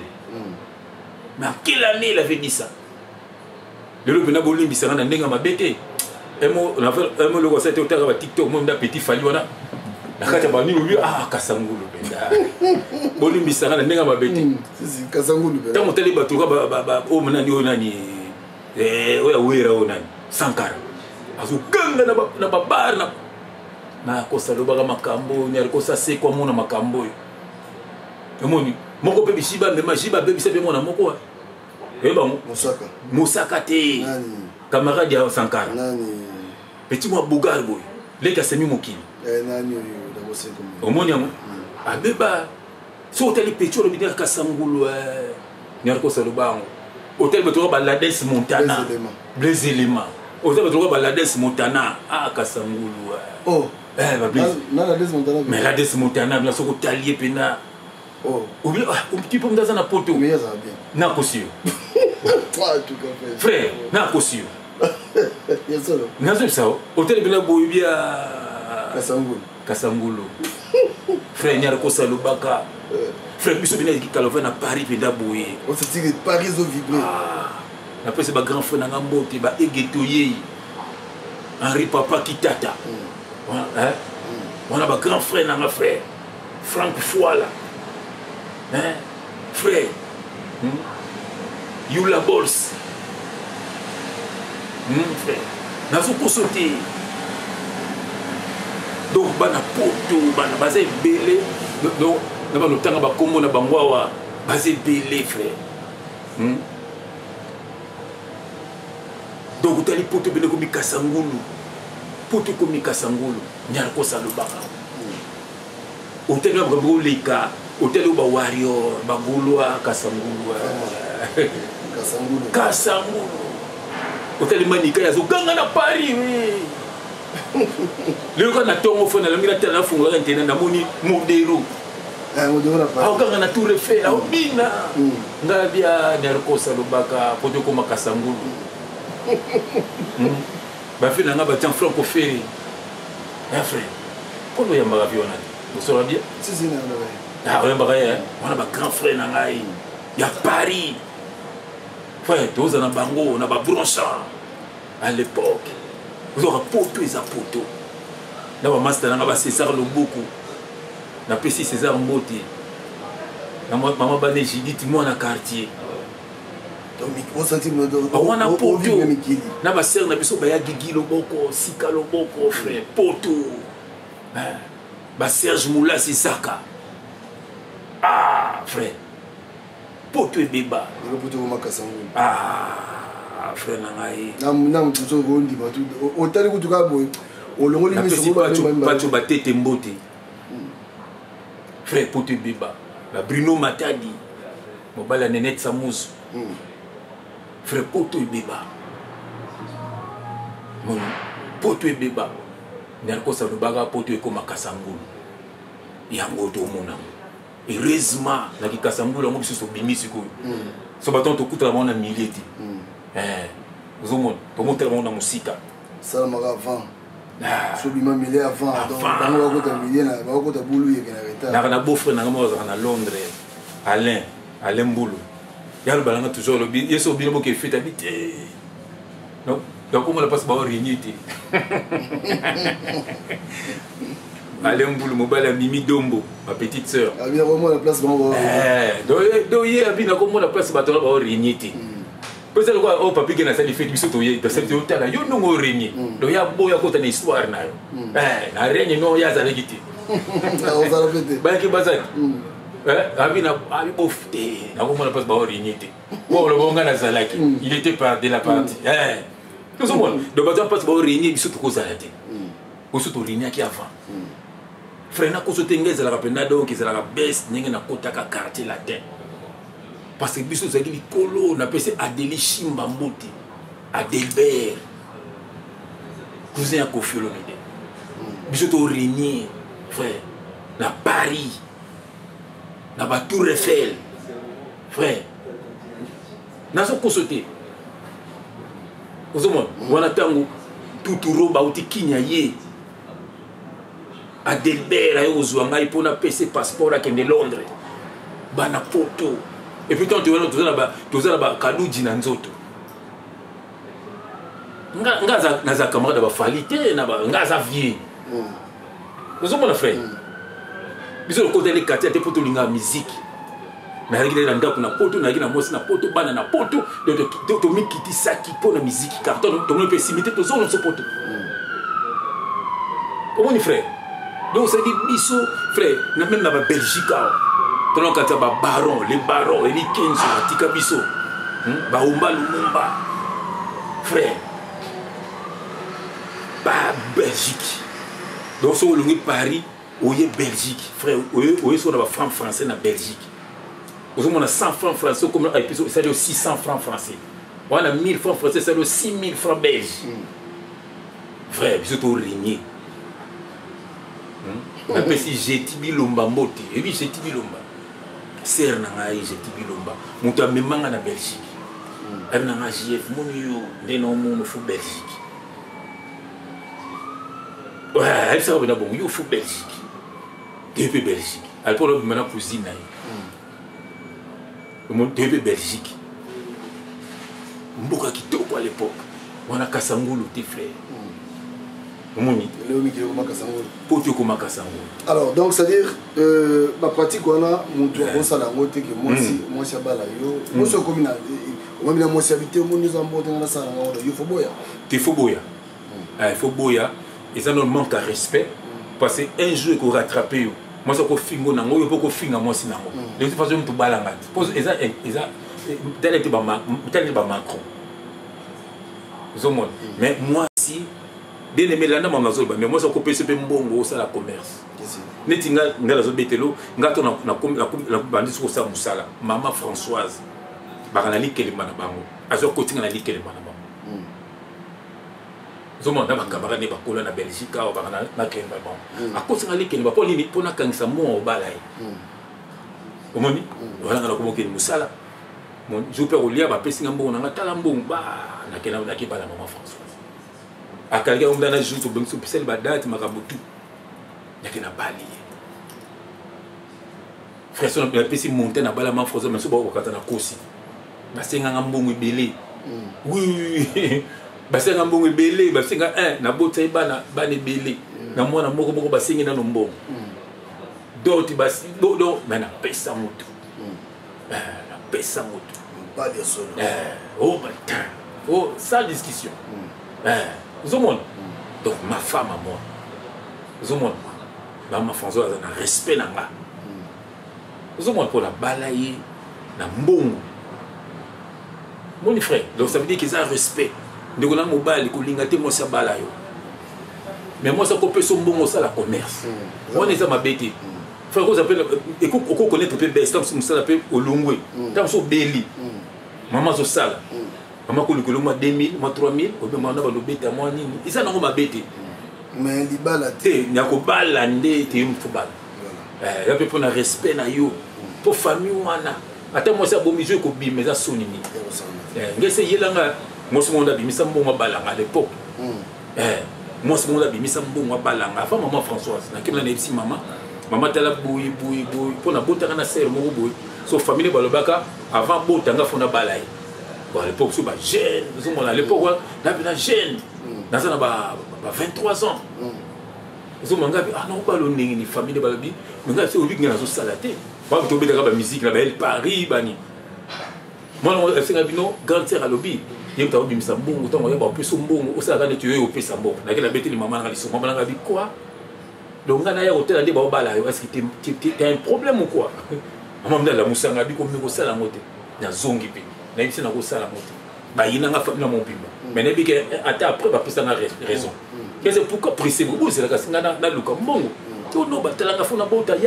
mais quelle année il avait dit ça le lobby na bolimbi ça na ndinga mabete emo na emo le ko c'était au TikTok mo nda petit fali wana nakata ba ni lobi kasangolo benda bolimbi ça na ndinga mabete kasangolo benda tamo tele ba tuka ba o mna ni onani oya wera onani Sankara azuganga na babar na kosa lobaka makambo ni alikosa se kwa mona makambo emoni moko pe bishiba mbema shiba be bisabe mona moko eba musaka te camarade ya Sankara nani petit moi Bougar boy leka semi mokili nani da bose comme omoni amo abeba so hotel petro bidé kasangulu ni alikosa lobango hotel betro ba Lades Montana Blaise Elema hotel betro ba Lades Montana kasangulu oh ba Blaise na Lades Montana mais Lades Montana bien soko talier pena oh oublie un petit peu m'daza na poto mais ça bien na kosio tout à fait frère na kosio yeso na zo sao hotel bina boyibia kasangulu frère nyar ko salobaka frère biso bina ki kalova na Paris penda boye on se dit que Paris au vibrer na pese ba grand frère na ngambote ba egetoye Henri Papa Kitata hein on a ba grand frère na frère Franck Fouala hein frère Yula Bols frère nazo ko sauter donc bana poto bana bazé belé donc na ba lotanga ba kombo na bangwawa bazé belé frère donc tali poto bene ko mikasangulu poto ko mikasangulu nyar ko salobaka hotel ba boleka hotel ba warrior ba bulwa kasangulu kasangulu hotel manika yazo ganga na Paris oui le ko na tongo fona la ngira tala fungo la ntena na moni modero modero pa ganga na tour Eiffel au bina ngabia nyar ko salobaka poto ko makasangulu ba fi na ngaba tan franco ferry frère kono ya mbaga viona bosora bien si na on a ba grand frère na ngai ya Paris frère tous na bango na ba broncha à l'époque vous aurez poto et poto na ba master na ba César Loboko na PC César Mbote na maman bane Judith moi na quartier wana poto na ba sœur na biso ba ya Gigi Loboko Sika Loboko frère poto ba Serge Moula Sisaka frère poto e beba poto ko makasangulu frère na ngai na mtuso gondi batu otali kutuka boy olongoli miso ba batete mbote frère poto e beba la Bruno Matadi mobala Nenette Samusu frère poto e beba poto e beba nyarko sa lubaga poto e ko makasangulu yango to mona heureusement na kikasangulu ngo biso bimisi ko so baton to kutra mona mileti uzomon to monter mona musika ça m'a avant so bima milé avant donc bango ko ta milé na ba ko ta bulu yeke na retard na beau-frère na mo na Londres Alain Mbulu yalo balanga toujours le bi yeso bi mo ke fait habiter non donc comment la passe ba réunité Alain Mbulu mobile Mimi Dombo ma petite sœur bien vraiment la place bango donc hier bien comment la place ba to ba réunité peut-être quoi oh papi gena ça fait biso to ye parce que to tala yo no ngo réunité donc ya boya ko ta na histoire na yo na réunité no ya za lekiti on va répéter ba ki bazaki abina abofte na ko mona pas ba réunité bon le bonga na zalaki il était par de la partie Donc bato passe ba réunion biso to kozala te. Oso to réunion ki avant. Frère na ko so tenga ezala rapena donc ezala best ndenge na kotaka quartier latin. Parce que biso zaki likolo na pese Adeli Shimba Mbote. Adelbert. Cousin ya Kofi Olomide. Biso to réunion frère na Paris. Na ba Tour Eiffel. Frère. Na so kosote. Ozomon, wana tango tuturo ba uti kinya ye. Adelbert ayo ozwa ngai pona PC passeport akende Londres. Bana photo. Et puis quand tu vois tozala ba kaluji na nzoto. Nga za camarade ba falite na ba nga za vie. Ozomon frère. Biso le côté les quartiers te poto linga musique. Na régler na ndako na poto na gina mosi na poto bana na poto to mikiti saki pour la musique carton to me pessimité to zone ce poto. Comment ni frère? Donc ça dit biso frère na même na ba Belgique to na kata ba baron les barons et les kings na tika biso. Ba umba lumumba. Frère. Ba Belgique. Donc so longi Paris oye Belgique frère oye so na ba franc français na Belgique. On a 100 francs français, comme ça veut 600 francs français. On a 1000 francs français, ça veut 6000 francs belges. Frère, je suis régné. On appelle ça Jetibi Lomba Mbote. Et puis Jetibi Lomba. Serre Nangaï, Jetibi Lomba. Mon toit me manque en Belgique. Elle n'a pas JF, mon yo, des noms, mon fou Belgique. Ouais, elle s'est revenue, bon, yo fou Belgique. Depuis Belgique. Elle peut maintenant cousine. Mon TV Belgique. Mboka kitoko à l'époque. On a Kassangolo, tes frères. Alors, donc, c'est-à-dire, ma pratique, on a mon tour, on s'en a monté que moi, moi, c'est bala yo. Moi, c'est comme moi, c'est habité, moi, nous avons monté dans la salle, il faut boya. Il faut boya. Il faut boya. Et ça nous manque à respect. Parce qu'un jeu qu'on rattrape, moi, c'est qu'on fingo nango, il faut qu'on finga moi, c'est nango. De toute façon, on balangat. Tel était Macron. Mais moi, si, bien aimé là, mais moi, c'est qu'on peut se faire mbongo, ça la commerce. Netinga, la zone bételo, ngato na bandit sur ça musala. Maman Françoise, baranali kelema na bango. Azo kotinga na li kelema na bango. Zomo na bakabara ne bakola na Belgique au barana na kelema bango. Akotinga li kelema po nini pona kangisa mo obalai. Omoni, wala ngala komoke musala. Mon je peux relier ba pesinga mbongo na tala mbongo ba na kena na kibala maman Françoise. Akalga on dana jour to bengso pisel ba date makabutu. Yakena bali. Frère son la pesi monter na bala maman Françoise mais so ba okata na kosi. Basenga ngambongo ibele. Oui. Basenga mbongo ibele, basenga na bota ibana bana ibele. Na mwana moko boko basengi na mbongo. D'autres basi do mais na pesa moto. Pesa moto. Pas de solo. Oh, putain. Oh, sans discussion. Zomon. Donc, ma femme à moi. Zomon. Maman Françoise a un respect dans moi. Zomon pour la balayer. Na mbongo. Mon frère. Donc, ça veut dire qu'ils ont un respect. De qu'on a mon bal, qu'on l'ingate, moi, ça balaye. Mais moi, ça peut son mbongo, ça la commerce. Moi, on est à ma bête. Frère, vous appelez, écoute, on connaît un peu best, comme si on s'appelle Olongwe, comme si on béli. Maman, je sale. Maman, quand on a 2000, moi 3000, on a le bête à moi, et ça, non, ma bête. Mais il y a il y a un balandé, il y a un football. Il y a un respect, pour famille, attends, moi, c'est un bon milieu, mais ça, c'est un nini. Il y a moi, c'est mon ami, mais ça, c'est un bon balang à l'époque. Moi, c'est mon ami, mais ça, c'est un bon balang. Avant, maman Françoise, il y a une maman. Maman tala boui pour na botanga na serre mo boui so famille balobaka avant botanga fona balai bon à l'époque so ba jeune so à l'époque na jeune na ça na ba 23 ans so manga ah non pas lo ndingi ni famille balobi manga c'est obi ngana so salate ba to beta ba musique na ba el Paris bani moi on singa bino grand sœur alobi yemta obi misambongo to ngoya ba peso mbongo o sala kana tu yo pesa mbongo na kila beti ni maman na liso maman na bi quoi. Donc, on a hôtel à des babala. Est-ce que tu as un problème ou quoi? Maman, la moussanga, bi comme ça la moto. Na zongi pi. Na ici na ko sala moto. il y a une famille dans mon bimba. Mais après, il y a raison. C'est pourquoi c'est vous, c'est la question dans le cas. Tout le monde a fait un peu de temps.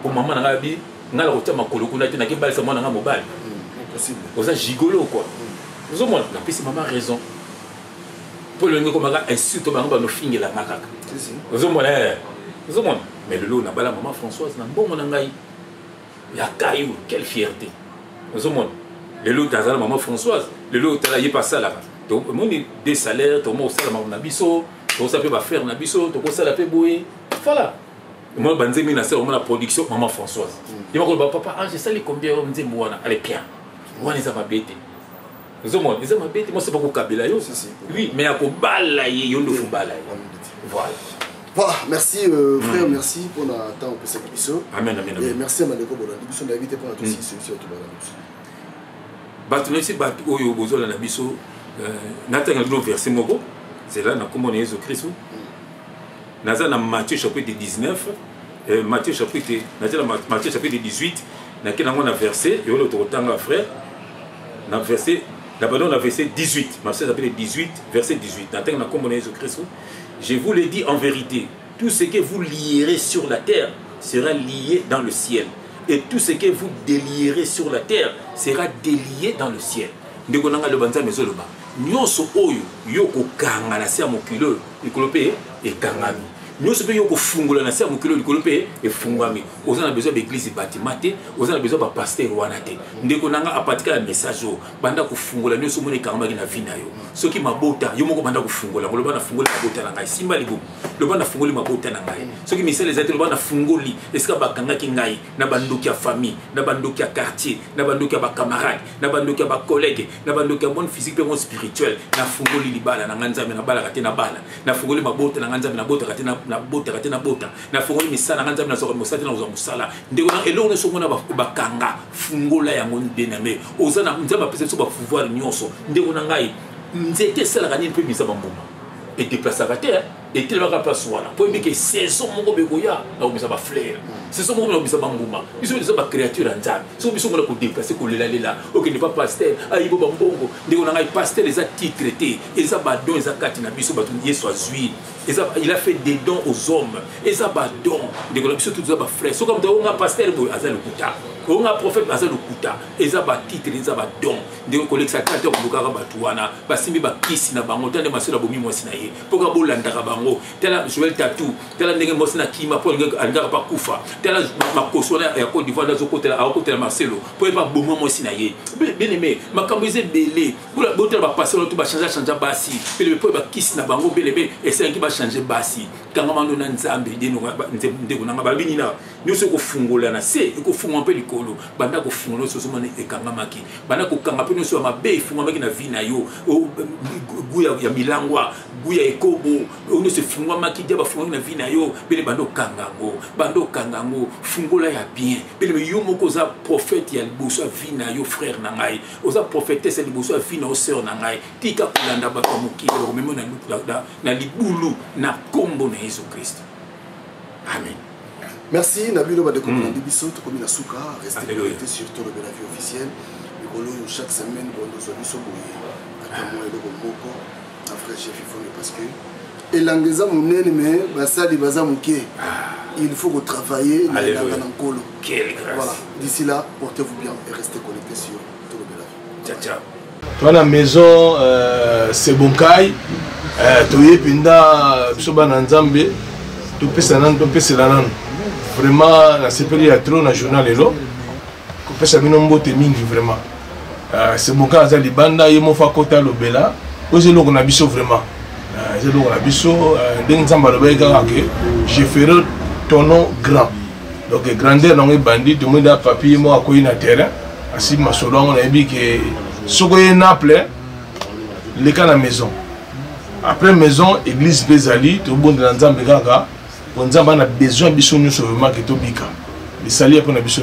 Pour maman, on a dit, on a dit, on a dit, on a gigolo quoi. Vous avez maman raison. Pour le moment, on a insulté nos filles la macaque. Vous avez mais le lot n'a pas la maman Françoise, n'a bon mon angaï. Il y a caillou, quelle fierté. Vous avez le lot dans la maman Françoise, le lot il pas ça là. Donc mon des salaires, tout le monde ça la maman Nabiso, tout ça peut pas faire Nabiso, tout ça la fait bouer. Voilà. Moi, je suis la production maman Françoise. Je me dis, papa, j'ai salé combien on me dit, allez, bien. Moi, ils ont ma bête. Ils ont ma bête. Moi, c'est pas pour Kabila. Oui, mais il y a un balaye, voilà. Voilà, merci frère, merci pour le temps pour cette émission. Amen, amen, amen. Et merci à Maleko pour l'émission d'invité pour la tous ici sur tout le monde. C'est là, on a Jésus-Christ. Dans Matthieu chapitre 19, Matthieu chapitre 18, on a versé, il y a l'autre frère, on a versé, d'abord on a versé 18, Matthieu chapitre 18, verset 18. Je vous le dis en vérité, tout ce que vous lierez sur la terre sera lié dans le ciel. Et tout ce que vous délierez sur la terre sera délié dans le ciel. Nyonso oyo yoko kanga na sia mokilo likolope e kangami nyonso pe yoko fungola na sia mokilo likolope e fungami oza na besoin d'église bâtimate oza na besoin ba pasteur wana te ndeko nanga apatika ya message o banda ko fungola nyonso mone kangama na vina yo soki mabota yo moko banda ko fungola lo bana fungola mabota na ngai simba libu lo bana fungoli mabota na ngai soki misele zate lo bana fungoli eska bakanga ki ngai na bandoki ya famille na bandoki ya quartier na bandoki ya ba camarade na bandoki ya ba collègue na bandoki ya bonne physique pe bon spirituel na fungoli libala na nganzambe na bala kate na bala na fungoli mabota na nganzambe na bota kate na bota kate na bota na fungoli misala na nganzambe na soka mosati na uza musala ndeko na elongo so mona bakanga fungola ya ngoni dename oza na nzamba pesa so ba pouvoir nyonso ndeko na ngai nzete sala kani pe bisa bambuma et déplacer la terre et tellement qu'à place voilà pour dire que saison mon begoya na obisa ba fleur saison mon obisa bambuma ils sont des créatures en nzambe so biso mona ko déplacer ko lela ok ne pas pasteur ayibo bambongo ndeko na ngai pasteur les a titré et ça ba don ça kati na biso ba yesu azui et ça il a fait des dons aux hommes et ça ba don ndeko na biso tout ça ba frère so comme on a pasteur bo azal kuta on a prophète azal kuta et ça ba titre ça ba don ndeko ko lexa kati ko lokaka batuana ba simbi ba kisi na bango tande masela bomi mwasi na ye poka bolanda ka bango tela Joël Tatou tela ndenge mwasi na kima po alingaka pa kufa tela makoso ya Côte d'Ivoire dans côté là à côté de Marcelo pour pas bomo mwasi na ye bien aimé makambo eze belé bola botela ba passer tout ba changer basi pele po ba kisi na bango belé et c'est qui va changer basi kanga mando na nzambe ndeko na babini na nyoso ko fungola na se ko funga pe likolo banda ko fungola so mona e kanga maki banda ko kanga pe nyoso mabe funga maki na vina yo guya ya milangwa guya ekobo ono se funga maki dia ba funga na vina yo pele bando kangango fungola ya bien pele yo moko za prophète ya liboso vina yo frère na ngai oza prophétesse ya liboso vina o sœur na ngai tika kulanda ba ko mokilo ko memo na libulu na kombo na Jésus Christ. Amen. Merci Nabilo Badeko Biso, tout comme la Souka, restez connectés sur tout le Bella Vie officiel. Chaque semaine, on nous a vu sur Attends-moi et le Moko, un frère chef, il faut parce que. Et l'angeza mounen, mais Bassadi Baza Mouké, il faut que travailler dans Nankolo. Quelle grâce. Voilà, d'ici là, portez-vous bien et restez connectés sur tout le Bella Vie. Ciao, ciao. Toi, la maison, c'est Bonkai. Toye Pinda, Soban Nzambe, tout pèse la vraiment, la CPD a trop dans le journal, qu'on peut savoir que c'est vraiment. C'est mon cas, les bandes, ils m'ont fait côté le Bella. J'ai l'eau qu'on a biso vraiment. J'ai l'eau qu'on a biso. Je ferai ton nom grand. Donc, grandeur dans les bandits, tout le monde a papier, moi, à quoi il y a terrain. Ainsi, ma solo, on a dit que ce qu'on a appelé, les cas à la maison. Après maison, église Bézali, tout le monde est dans le Gaga. On a besoin de bisous sur le marché de Bika. Les saluts pour les bisous.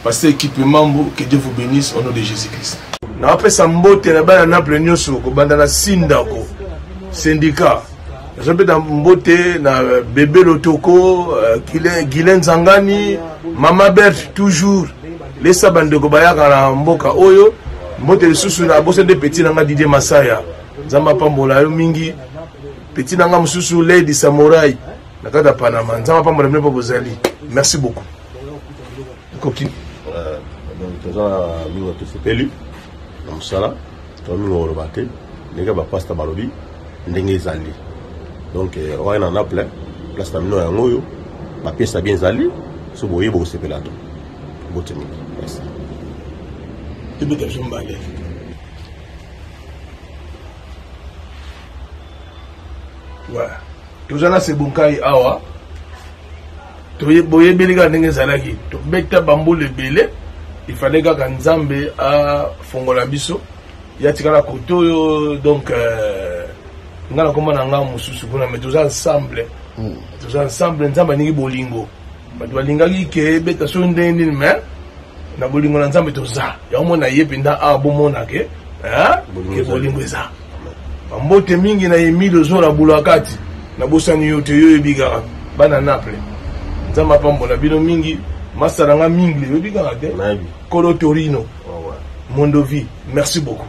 Parce que l'équipement, que Dieu vous bénisse au nom de Jésus-Christ. On a fait Sambo, on a fait un syndicat. Syndicat. On a fait un bébé Lotoko, Guylaine Zangani, Mama Berthe, toujours. lesa bandeko bayaka na mboka oyo mbote lisusu na bosa nde petit nanga Didier Masaya nzamba pambola yo mingi petit nanga mususu Lady Samurai nakata Panama nzamba pambola mne po bozali merci beaucoup koki toza mingo tosepeli na mosala to mingo oloba te ndenge bapasta balobi ndenge ezali donc oya na plein place na mino yango oyo bapiesa bien ezali so boyeba kosepela to bote mingi merci tibeta jombale ouais toza na sebunkai awa boyebeli kaka ndenge ezalaki tobeta bambula ebele ifale kaka nzambe afongola biso yatikala koto oyo donc nga na komona nga mosusu kuna me toza ensemble nzambe aningi bolingo bato balingaki ke ebeta so ndenge nini me na bolingo na nzambe toza yaomona ye mpenza awa bomona ke bolingo eza bambote mingi na Emile ozola bula kati na bosani yo te yo yebi kaka bana Naples nzambe apambola bino mingi masala nga mingi yoyebi kaka te Kolo Torino Mondovi merci beaucoup.